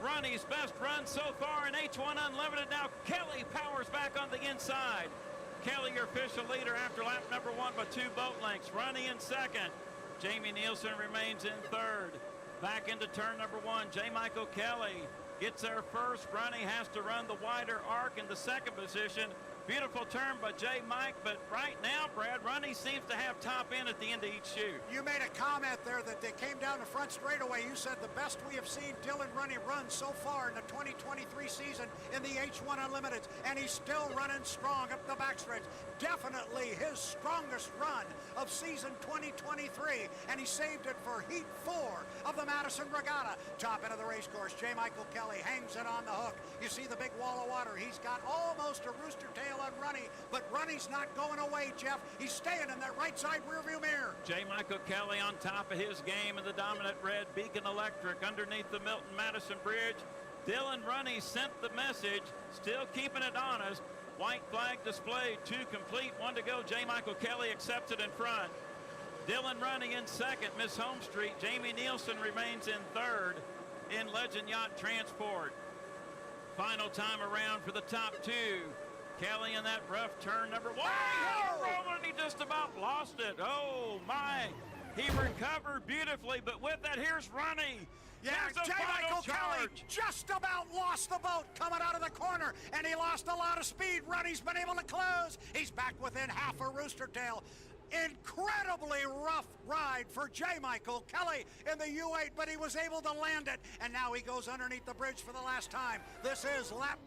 [SPEAKER 2] Runny's best run so far in H1 Unlimited. Now Kelly powers back on the inside. Kelly, your official leader after lap number 1 by 2 boat lengths. Runny in second. Jamie Nielsen remains in third. Back into turn number 1. J. Michael Kelly gets there first. Runny has to run the wider arc in the second position. Beautiful turn by J. Mike, but right now, Brad, Runny seems to have top end at the end of each chute.
[SPEAKER 1] You made a comment there that they came down the front straightaway. You said the best we have seen Dylan Runny run so far in the 2023 season in the H1 Unlimited, and he's still running strong up the backstretch. Definitely his strongest run of season 2023, and he saved it for Heat 4 of the Madison Regatta. Top end of the race course, J. Michael Kelly hangs it on the hook. You see the big wall of water. He's got almost a rooster tail on Runny, but Runny's not going away, Jeff. He's staying in that right side rearview mirror.
[SPEAKER 2] J. Michael Kelly on top of his game in the dominant red Beacon Electric underneath the Milton Madison Bridge. Dylan Runny sent the message, still keeping it honest. White flag displayed, 2 complete, 1 to go. J. Michael Kelly accepts it in front. Dylan Runny in second. Miss Home Street. Jamie Nielsen remains in third in Legend Yacht Transport. Final time around for the top 2. Kelly in that rough turn number 1. He just about lost it. Oh my. He recovered beautifully, but with that, here's Runny.
[SPEAKER 1] Yeah, J. Michael Kelly just about lost the boat coming out of the corner, and he lost a lot of speed. Runny's been able to close. He's back within half a rooster tail. Incredibly rough ride for J. Michael Kelly in the U8, but he was able to land it, and now he goes underneath the bridge for the last time. This is lap.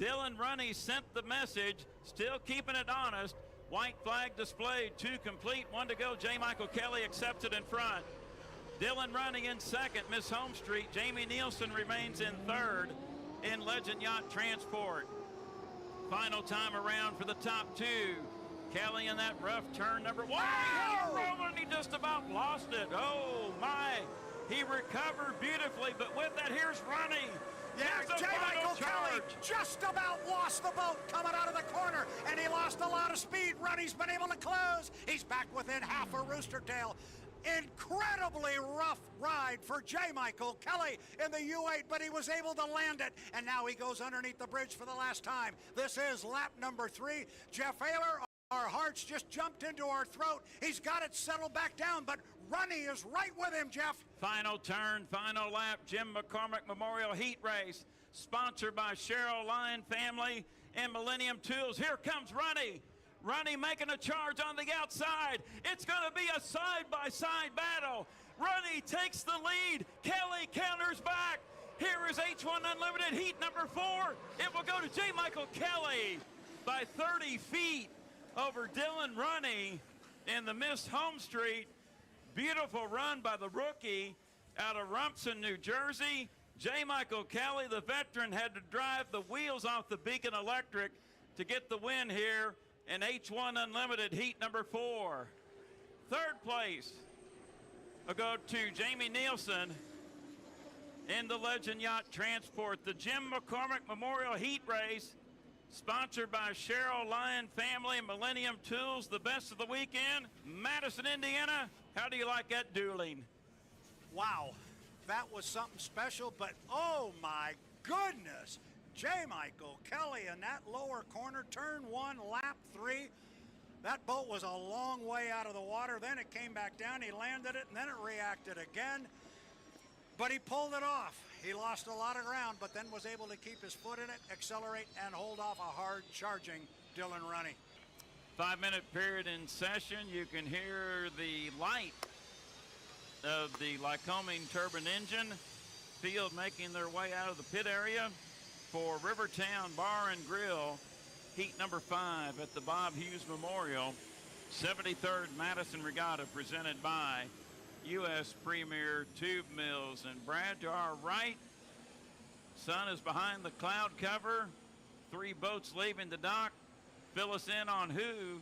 [SPEAKER 2] Dylan Runny sent the message, still keeping it honest. White flag displayed, 2 complete, 1 to go. J. Michael Kelly accepts it in front. Dylan Runny in second. Miss Home Street. Jamie Nielsen remains in third in Legend Yacht Transport. Final time around for the top 2. Kelly in that rough turn number 1. He just about lost it. Oh my. He recovered beautifully, but with that, here's Runny.
[SPEAKER 1] Yeah, J. Michael Kelly just about lost the boat coming out of the corner, and he lost a lot of speed. Runny's been able to close. He's back within half a rooster tail. Incredibly rough ride for J. Michael Kelly in the U8, but he was able to land it, and now he goes underneath the bridge for the last time. This is lap number 3. Jeff Ayler, our hearts just jumped into our throat. He's got it settled back down, but Runny is right with him, Jeff.
[SPEAKER 2] Final turn, final lap, Jim McCormick Memorial Heat Race, sponsored by Cheryl Line Family and Millennium Tools. Here comes Runny. Runny making a charge on the outside. It's going to be a side-by-side battle. Runny takes the lead. Kelly counters back. Here is H1 Unlimited Heat number 4. It will go to J. Michael Kelly by 30 feet over Dylan Runny in the Miss Home Street. Beautiful run by the rookie out of Rumson, New Jersey. J. Michael Kelly, the veteran, had to drive the wheels off the Beacon Electric to get the win here in H1 Unlimited Heat number 4. Third place will go to Jamie Nielsen in the Legend Yacht Transport. The Jim McCormick Memorial Heat Race, sponsored by Cheryl Lyon Family and Millennium Tools. The best of the weekend, Madison, Indiana. How do you like that dueling?
[SPEAKER 1] Wow, that was something special, but oh my goodness. J. Michael Kelly in that lower corner, turn 1, lap 3. That boat was a long way out of the water. Then it came back down. He landed it, and then it reacted again. But he pulled it off. He lost a lot of ground, but then was able to keep his foot in it, accelerate, and hold off a hard-charging Dylan Runny.
[SPEAKER 2] 5-minute period in session. You can hear the light of the LYCOMING turbine engine. Field making their way out of the pit area for Rivertown Bar and Grill, heat number 5 at the Bob Hughes Memorial 73rd Madison Regatta, presented by U.S. Premier Tube Mills. And Brad, to our right, sun is behind the cloud cover. 3 boats leaving the dock. Fill us in on who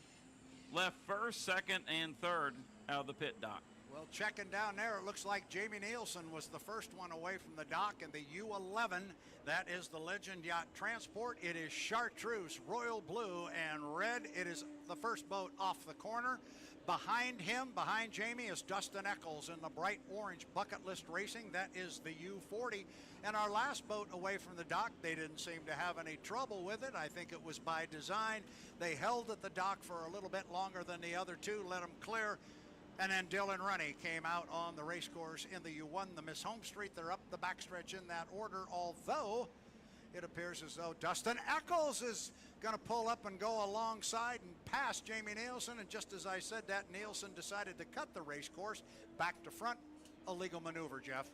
[SPEAKER 2] left first, second, and third out of the pit dock.
[SPEAKER 1] Well, checking down there, it looks like Jamie Nielsen was the first one away from the dock in the U11. That is the Legend Yacht Transport. It is chartreuse, royal blue, and red. It is the first boat off the corner. Behind him, behind Jamie, is Dustin Eccles in the bright orange Bucket List Racing. That is the U40. And our last boat away from the dock, they didn't seem to have any trouble with it. I think it was by design. They held at the dock for a little bit longer than the other two, let them clear. And then Dylan Runny came out on the race course in the U1, the Miss Home Street. They're up the backstretch in that order, although it appears as though Dustin Eccles is going to pull up and go alongside and pass Jamie Nielsen. And just as I said that, Nielsen decided to cut the race course back to front. A legal maneuver, Jeff.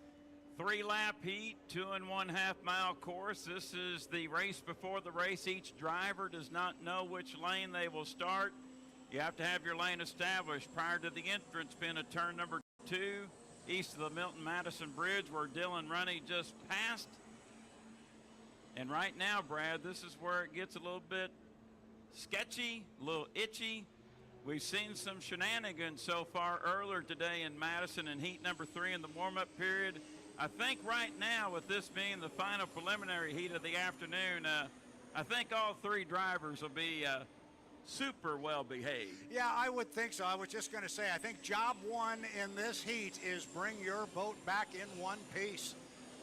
[SPEAKER 2] 3-lap heat, 2.5 mile course. This is the race before the race. Each driver does not know which lane they will start. You have to have your lane established prior to the entrance pin at turn number 2, east of the Milton Madison Bridge, where Dylan Runny just passed. And right now, Brad, this is where it gets a little bit sketchy, a little itchy. We've seen some shenanigans so far earlier today in Madison in heat number 3 in the warm-up period. I think right now, with this being the final preliminary heat of the afternoon, I think all 3 drivers will be super well behaved.
[SPEAKER 1] Yeah, I would think so. I was just going to say, I think job 1 in this heat is bring your boat back in one piece,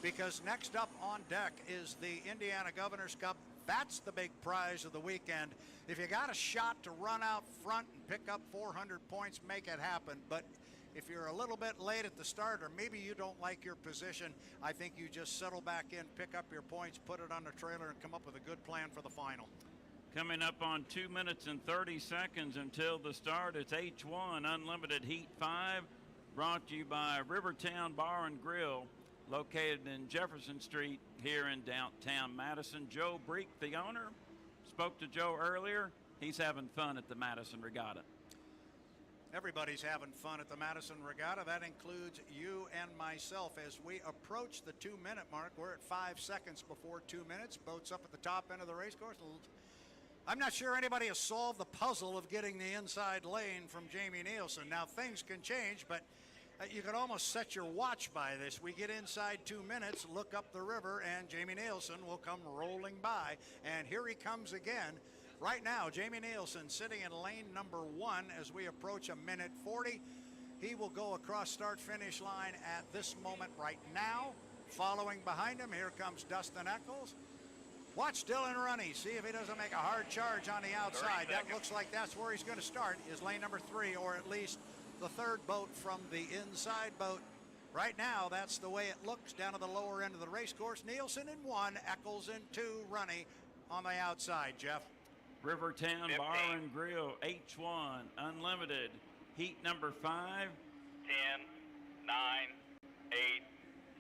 [SPEAKER 1] because next up on deck is the Indiana Governor's Cup. That's the big prize of the weekend. If you got a shot to run out front and pick up 400 points, make it happen. But if you're a little bit late at the start, or maybe you don't like your position, I think you just settle back in, pick up your points, put it on the trailer, and come up with a good plan for the final.
[SPEAKER 2] Coming up on 2 minutes and 30 seconds until the start, it's H1 Unlimited Heat 5, brought to you by Rivertown Bar and Grill, located in Jefferson Street here in downtown Madison. Joe Breek, the owner, spoke to Joe earlier. He's having fun at the Madison Regatta.
[SPEAKER 1] Everybody's having fun at the Madison Regatta. That includes you and myself. As we approach the 2-minute mark, we're at 5 seconds before 2 minutes. Boats up at the top end of the race course. I'm not sure anybody has solved the puzzle of getting the inside lane from Jamie Nielsen. Now, things can change, but you could almost set your watch by this. We get inside 2 minutes, look up the river, and Jamie Nielsen will come rolling by. And here he comes again. Right now, Jamie Nielsen sitting in lane number 1 as we approach 1:40. He will go across start-finish line at this moment right now. Following behind him, here comes Dustin Eccles. Watch Dylan Runny, see if he doesn't make a hard charge on the outside. That looks like that's where he's going to start, is lane number 3, or at least the third boat from the inside boat. Right now, that's the way it looks down at the lower end of the race course. Nielsen in 1, Eccles in 2, Runny on the outside, Jeff.
[SPEAKER 2] Rivertown
[SPEAKER 4] 15.
[SPEAKER 2] Bar and Grill, H1 Unlimited, heat number 5.
[SPEAKER 4] 10, 9, 8,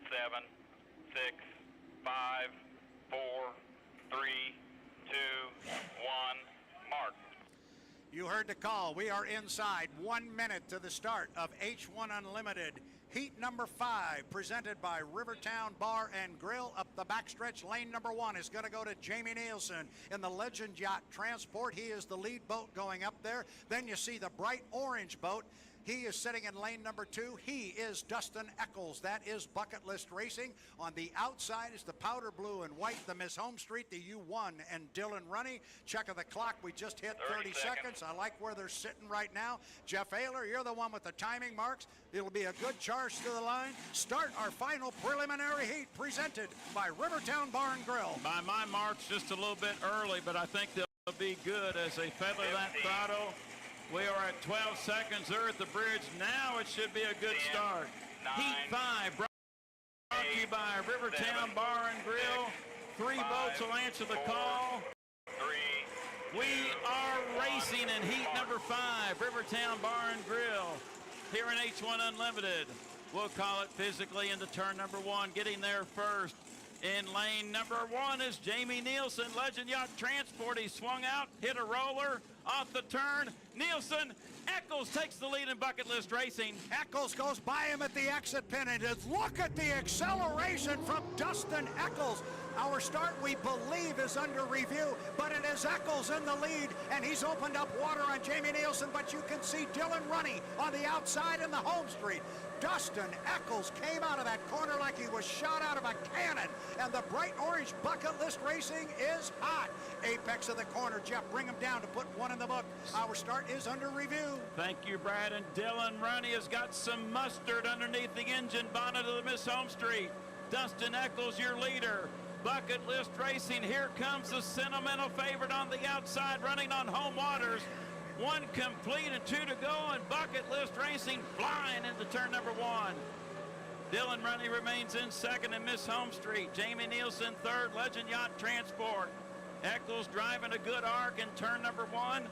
[SPEAKER 4] 7, 6, 5, 4, 3, 2, 1, mark.
[SPEAKER 1] You heard the call. We are inside 1 minute to the start of H1 Unlimited Heat number 5, presented by Rivertown Bar and Grill. Up the backstretch, lane number 1 is going to go to Jamie Nielsen in the Legend Yacht Transport. He is the lead boat going up there. Then you see the bright orange boat. He is sitting in lane number 2. He is Dustin Eccles. That is Bucket List Racing. On the outside is the powder blue and white, the Miss Home Street, the U1, and Dylan Runny. Check of the clock. We just hit 30 seconds. I like where they're sitting right now. Jeff Ayler, you're the one with the timing marks. It'll be a good charge to the line. Start our final preliminary heat presented by Rivertown Bar and Grill.
[SPEAKER 2] By my marks, just a little bit early, but I think they'll be good as they feather that throttle. We are at 12 seconds there at the bridge. Now it should be a good start. Heat 5 brought to you by Rivertown Bar and Grill. 3 boats will answer the call. We are racing in heat number 5, Rivertown Bar and Grill, here in H1 Unlimited. We'll call it physically into turn number 1. Getting there first in lane number 1 is Jamie Nielsen, Legend Yacht Transport. He swung out, hit a roller off the turn. Nielsen, Eccles takes the lead in Bucket List Racing.
[SPEAKER 1] Eccles goes by him at the exit pin, and just look at the acceleration from Dustin Eccles. Our start, we believe, is under review, but it is Eccles in the lead, and he's opened up water on Jamie Nielsen, but you can see Dylan Runny on the outside in the home street. Dustin Eccles came out of that corner like he was shot out of a cannon, and the bright orange Bucket List Racing is hot. Apex of the corner. Jeff, bring him down to put 1 in the book. Our start is under review.
[SPEAKER 2] Thank you, Brad. And Dylan Runny has got some mustard underneath the engine bonnet of the Miss Home Street. Dustin Eccles, your leader. Bucket List Racing, here comes the sentimental favorite on the outside, running on home waters. 1 complete and 2 to go, and Bucket List Racing flying into turn number 1. Dylan Runny remains in second in Miss Home Street. Jamie Nielsen third, Legend Yacht Transport. Eccles driving a good arc in turn number 1.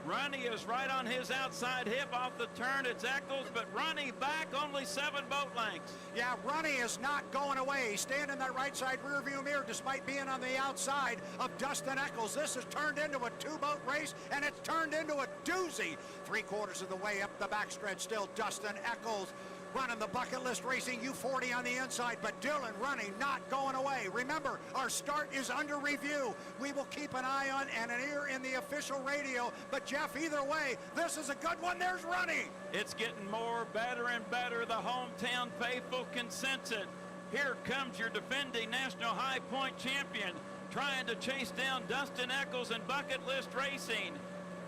[SPEAKER 2] Runny is right on his outside hip off the turn. It's Eccles, but Runny back only 7 boat lengths.
[SPEAKER 1] Yeah, Runny is not going away. He's standing in that right side rear view mirror despite being on the outside of Dustin Eccles. This has turned into a 2-boat race, and it's turned into a doozy. 3/4 of the way up the backstretch, still Dustin Eccles running the Bucket List Racing U40 on the inside, but Dylan Runny not going away. Remember, our start is under review. We will keep an eye on and an ear in the official radio, but Jeff, either way, this is a good one. There's Runny.
[SPEAKER 2] It's getting better and better. The hometown faithful can sense it. Here comes your defending National High Point champion, trying to chase down Dustin Eccles and Bucket List Racing.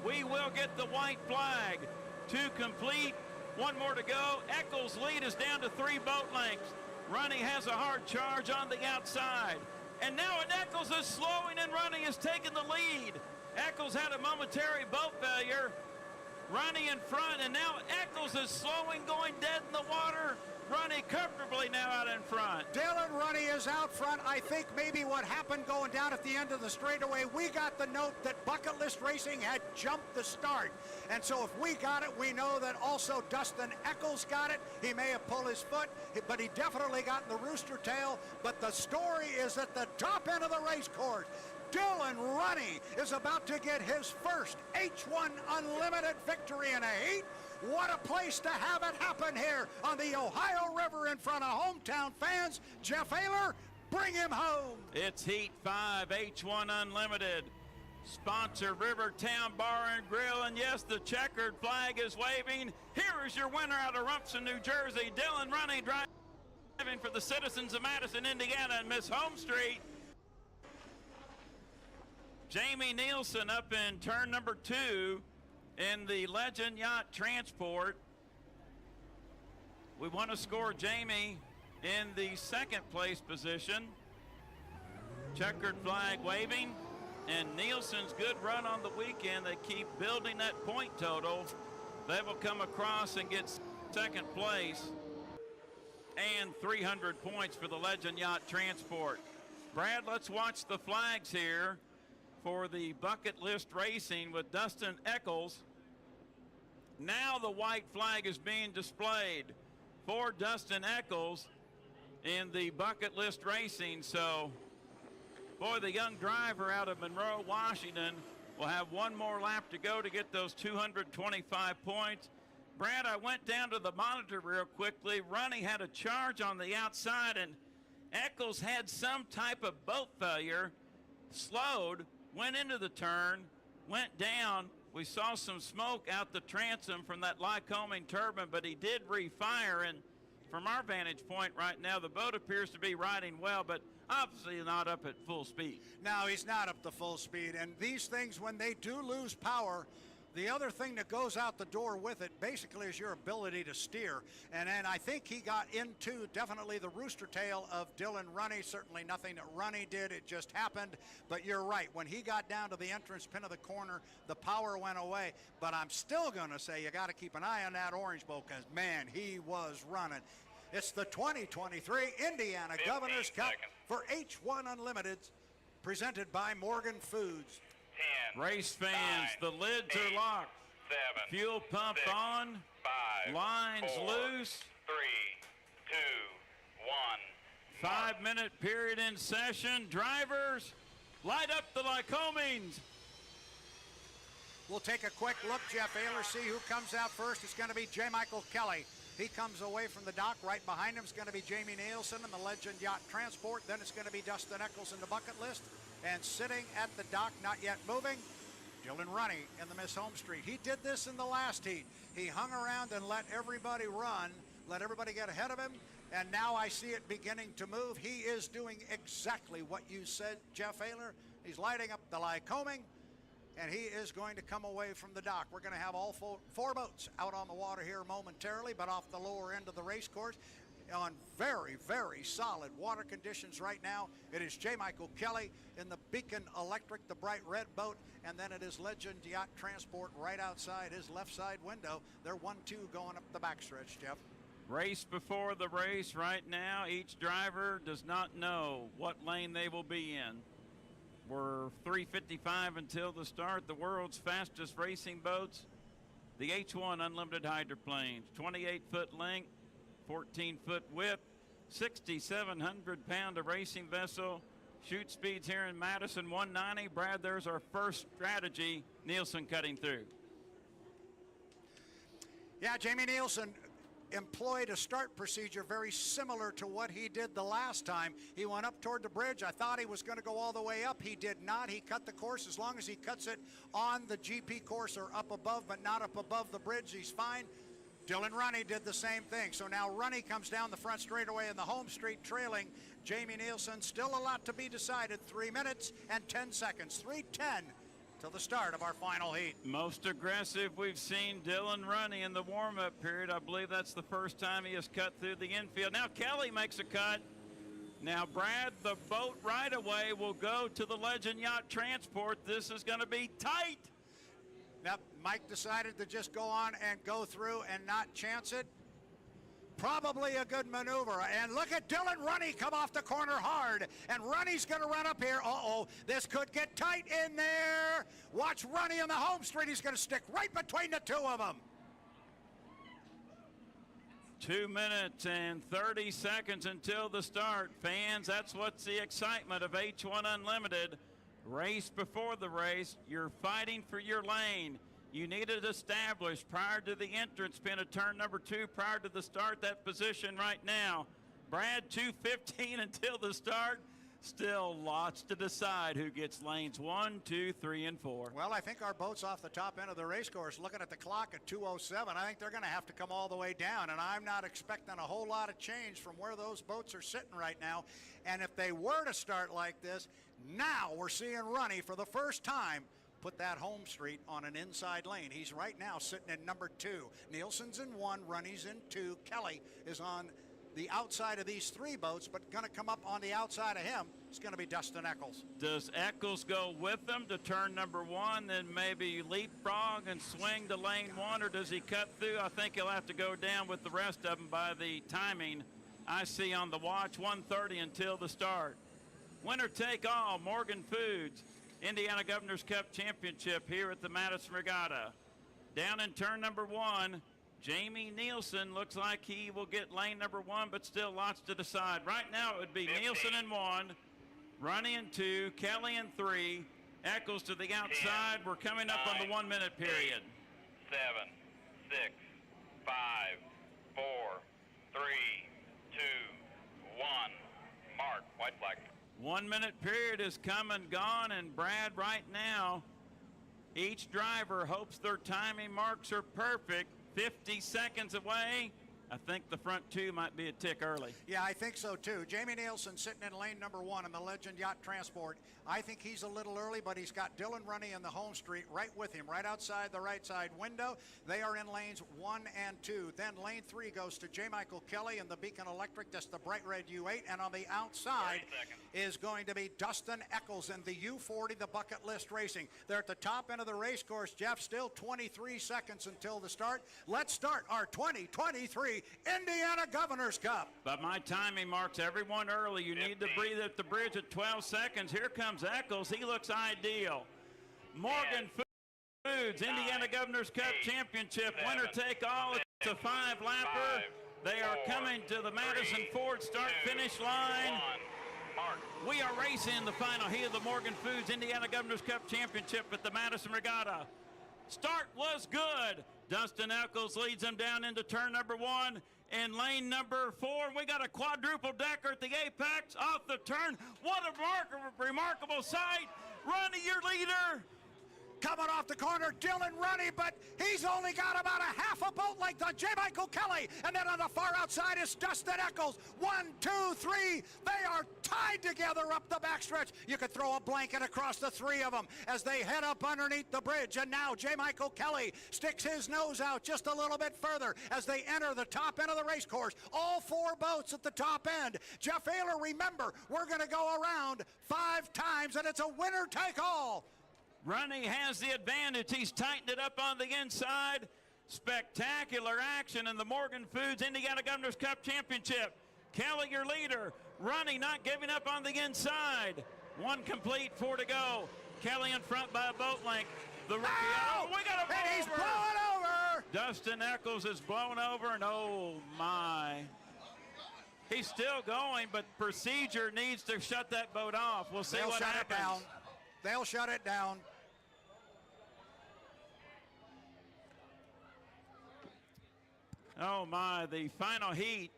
[SPEAKER 2] We will get the white flag. 2 complete. 1 more to go. Eccles' lead is down to 3 boat lengths. Runny has a hard charge on the outside. And now Eccles is slowing, and Runny is taking the lead. Eccles had a momentary boat failure. Runny in front, and now Eccles is slowing, going dead in the water. Runny comfortably now out in front.
[SPEAKER 1] Dylan Runny is out front. I think maybe what happened going down at the end of the straightaway, we got the note that Bucket List Racing had jumped the start. And so if we got it, we know that also Dustin Eccles got it. He may have pulled his foot, but he definitely got in the rooster tail. But the story is at the top end of the race course. Dylan Runny is about to get his first H1 Unlimited victory in a heat. What a place to have it happen here on the Ohio River in front of hometown fans. Jeff Ayler, bring him home.
[SPEAKER 2] It's Heat 5, H1 Unlimited. Sponsor Rivertown Bar and Grill, and yes, the checkered flag is waving. Here is your winner out of Rumson, New Jersey, Dylan Runny, driving for the citizens of Madison, Indiana, and Miss Home Street. Jamie Nielsen up in turn number 2 in the Legend Yacht Transport. We want to score Jamie in the 2nd place position. Checkered flag waving, and Nielsen's good run on the weekend. They keep building that point total. They will come across and get 2nd place and 300 points for the Legend Yacht Transport. Brad, let's watch the flags here for the Bucket List Racing with Dustin Eccles. Now the white flag is being displayed for Dustin Eccles in the Bucket List Racing. So, boy, the young driver out of Monroe, Washington will have 1 more lap to go to get those 225 points. Brad, I went down to the monitor real quickly. Ronnie had a charge on the outside, and Eccles had some type of boat failure, slowed, went into the turn, went down. We saw some smoke out the transom from that LYCOMING turbine, but he did refire, and from our vantage point right now, the boat appears to be riding well, but obviously not up at full speed.
[SPEAKER 1] No, he's not up to full speed. And these things, when they do lose power, the other thing that goes out the door with it basically is your ability to steer. And then I think he got into definitely the rooster tail of Dylan Runny. Certainly nothing that Runny did. It just happened. But you're right. When he got down to the entrance pin of the corner, the power went away. But I'm still going to say you got to keep an eye on that orange boat because, man, he was running. It's the 2023 Indiana Governor's Cup for H1 Unlimited, presented by Morgan Foods.
[SPEAKER 4] 10,
[SPEAKER 2] Race fans,
[SPEAKER 4] 9,
[SPEAKER 2] the lids
[SPEAKER 4] 8,
[SPEAKER 2] are locked.
[SPEAKER 4] 7,
[SPEAKER 2] Fuel pump
[SPEAKER 4] 6,
[SPEAKER 2] on.
[SPEAKER 4] 5,
[SPEAKER 2] Lines
[SPEAKER 4] 4,
[SPEAKER 2] loose.
[SPEAKER 4] 3, 2, 1.
[SPEAKER 2] 5-minute period in session. Drivers, light up the LYCOMINGs.
[SPEAKER 1] We'll take a quick look, Jeff Ayler, see who comes out first. It's going to be J. Michael Kelly. He comes away from the dock. Right behind him is going to be Jamie Nielsen and the Legend Yacht Transport. Then it's going to be Dustin Eccles in the bucket list. And sitting at the dock, not yet moving, Dylan Runny in the Miss Home Street. He did this in the last heat. He hung around and let everybody run, let everybody get ahead of him, and now I see it beginning to move. He is doing exactly what you said, Jeff Ayler. He's lighting up the LYCOMING, and he is going to come away from the dock. We're going to have all four boats out on the water here momentarily, but off the lower end of the race course on very, very solid water conditions right now. It is J. Michael Kelly in the Beacon Electric, the bright red boat, and then it is Legend Yacht Transport right outside his left side window. They're 1-2 going up the backstretch, Jeff.
[SPEAKER 2] Race before the race right now. Each driver does not know what lane they will be in. We're 3:55 until the start. The world's fastest racing boats, the H1 Unlimited Hydroplanes, 28-foot length, 14-foot width, 6,700-pound racing vessel. Shoot speeds here in Madison, 190. Brad, there's our first strategy. Nielsen cutting through.
[SPEAKER 1] Yeah, Jamie Nielsen employed a start procedure very similar to what he did the last time. He went up toward the bridge. I thought he was going to go all the way up. He did not. He cut the course. As long as he cuts it on the GP course or up above, but not up above the bridge, he's fine. Dylan Runny did the same thing. So now Runny comes down the front straightaway in the home street, trailing Jamie Nielsen. Still a lot to be decided. 3 minutes and 10 seconds. 3:10 till the start of our final heat.
[SPEAKER 2] Most aggressive we've seen Dylan Runny in the warm-up period. I believe that's the first time he has cut through the infield. Now Kelly makes a cut. Now, Brad, the boat right away will go to the Legend Yacht Transport. This is going to be tight.
[SPEAKER 1] Now, Mike decided to just go on and go through and not chance it. Probably a good maneuver. And look at Dylan Runny come off the corner hard. And Runny's going to run up here. Uh-oh, this could get tight in there. Watch Runny on the home street. He's going to stick right between the two of them.
[SPEAKER 2] 2 minutes and 30 seconds until the start. Fans, that's what's the excitement of H1 Unlimited. Race before the race. You're fighting for your lane. You need it established prior to the entrance pin of turn number 2, prior to the start, that position right now. Brad, 2:15 until the start. Still lots to decide who gets lanes 1, 2, 3, and 4.
[SPEAKER 1] Well, I think our boat's off the top end of the race course. Looking at the clock at 2:07, I think they're going to have to come all the way down, and I'm not expecting a whole lot of change from where those boats are sitting right now. And if they were to start like this, now we're seeing Runny for the first time put that home street on an inside lane. He's right now sitting in number 2. Nielsen's in 1, Runny's in 2. Kelly is on the outside of these 3 boats, but going to come up on the outside of him is going to be Dustin Eccles.
[SPEAKER 2] Does Eccles go with them to turn number 1, then maybe leapfrog and swing to lane 1, or does he cut through? I think he'll have to go down with the rest of them by the timing I see on the watch. 1:30 until the start. Winner take all, Morgan Foods, Indiana Governor's Cup Championship here at the Madison Regatta. Down in turn number 1, Jamie Nielsen looks like he will get lane number 1, but still lots to decide. Right now it would be
[SPEAKER 4] 15.
[SPEAKER 2] Nielsen in 1, Runny in 2, Kelly in 3, Eccles to the outside.
[SPEAKER 4] 10,
[SPEAKER 2] We're coming up on the
[SPEAKER 4] 9,
[SPEAKER 2] 1-minute period.
[SPEAKER 4] 8, 7, 6,
[SPEAKER 2] 1 minute period is come and gone, and Brad, right now, each driver hopes their timing marks are perfect. 50 seconds away. I think the front two might be a tick early.
[SPEAKER 1] Yeah, I think so too. Jamie Nielsen sitting in lane number 1 in the Legend Yacht Transport. I think he's a little early, but he's got Dylan Runny in the home street right with him, right outside the right side window. They are in lanes 1 and 2. Then lane 3 goes to J. Michael Kelly in the Beacon Electric. That's the bright red U8. And on the outside is going to be Dustin Eccles in the U40, the Bucket List Racing. They're at the top end of the race course, Jeff. Still 23 seconds until the start. Let's start our 2023 Indiana Governor's Cup.
[SPEAKER 2] But my timing marks everyone early. You need to breathe at the bridge at 12 seconds. Here comes Eccles. He looks ideal. Morgan Foods, Indiana Governor's Cup Championship. Winner take all. It's a 5-lapper. They are coming to the Madison Ford start-finish line. We are racing the final heat of the Morgan Foods Indiana Governor's Cup Championship at the Madison Regatta. Start was good. Dustin Eccles leads them down into turn number 1 in lane number 4. We got a quadruple decker at the apex off the turn. What a remarkable sight. Ronnie, your leader.
[SPEAKER 1] Coming off the corner, Dylan Runny, but he's only got about a half a boat length on J. Michael Kelly. And then on the far outside is Dustin Eccles. 1, 2, 3. They are tied together up the backstretch. You could throw a blanket across the 3 of them as they head up underneath the bridge. And now J. Michael Kelly sticks his nose out just a little bit further as they enter the top end of the race course. All 4 boats at the top end. Jeff Ayler, remember, we're going to go around 5 times, and it's a winner take all.
[SPEAKER 2] Runny has the advantage. He's tightened it up on the inside. Spectacular action in the Morgan Foods Indiana Governor's Cup Championship. Kelly, your leader. Runny not giving up on the inside. 1 complete, 4 to go. Kelly in front by a boat length. The rookie. Oh, we got a blow
[SPEAKER 1] and he's
[SPEAKER 2] over.
[SPEAKER 1] blowing over.
[SPEAKER 2] Dustin Eccles is blown over, and oh my. He's still going, but procedure needs to shut that boat off. We'll see what happens.
[SPEAKER 1] It down. They'll shut it down.
[SPEAKER 2] Oh my, the final heat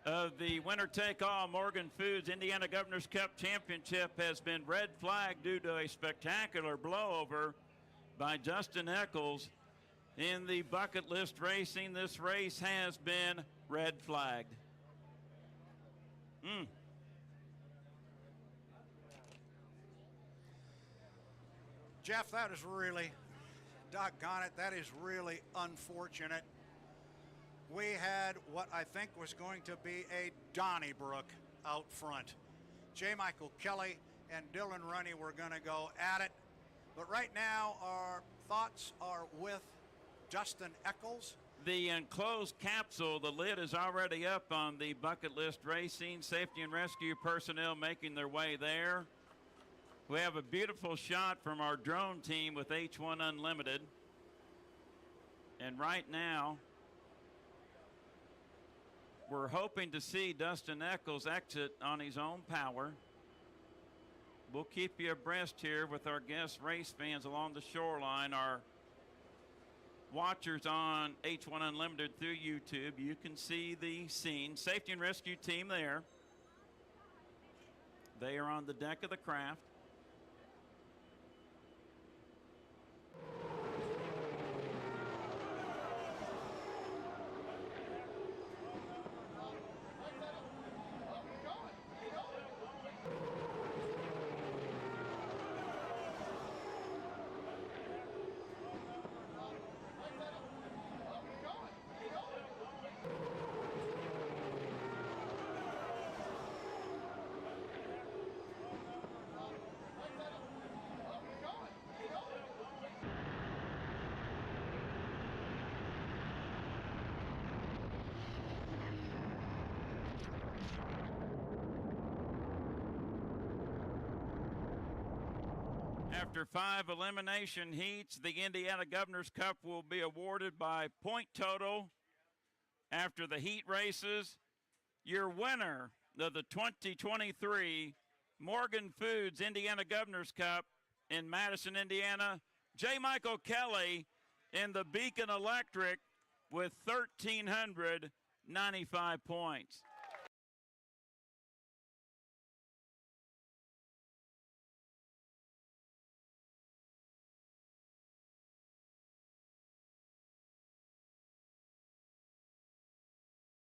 [SPEAKER 2] of the winner-take-all Morgan Foods Indiana Governor's Cup Championship has been red flagged due to a spectacular blowover by Dustin Eccles in the Bucket List Racing. This race has been red flagged.
[SPEAKER 1] Jeff, that is really, doggone it, that is really unfortunate. We had what I think was going to be a Donnybrook out front. J. Michael Kelly and Dylan Runny were going to go at it. But right now, our thoughts are with Dustin Eccles.
[SPEAKER 2] The enclosed capsule, the lid is already up on the Bucket List Racing. Safety and rescue personnel making their way there. We have a beautiful shot from our drone team with H1 Unlimited. And right now, we're hoping to see Dustin Eccles exit on his own power. We'll keep you abreast here with our guest race fans along the shoreline. Our watchers on H1 Unlimited through YouTube, you can see the scene. Safety and rescue team there. They are on the deck of the craft. After 5 elimination heats, the Indiana Governor's Cup will be awarded by point total after the heat races. Your winner of the 2023 Morgan Foods Indiana Governor's Cup in Madison, Indiana, J. Michael Kelly in the Beacon Electric with 1,395 points.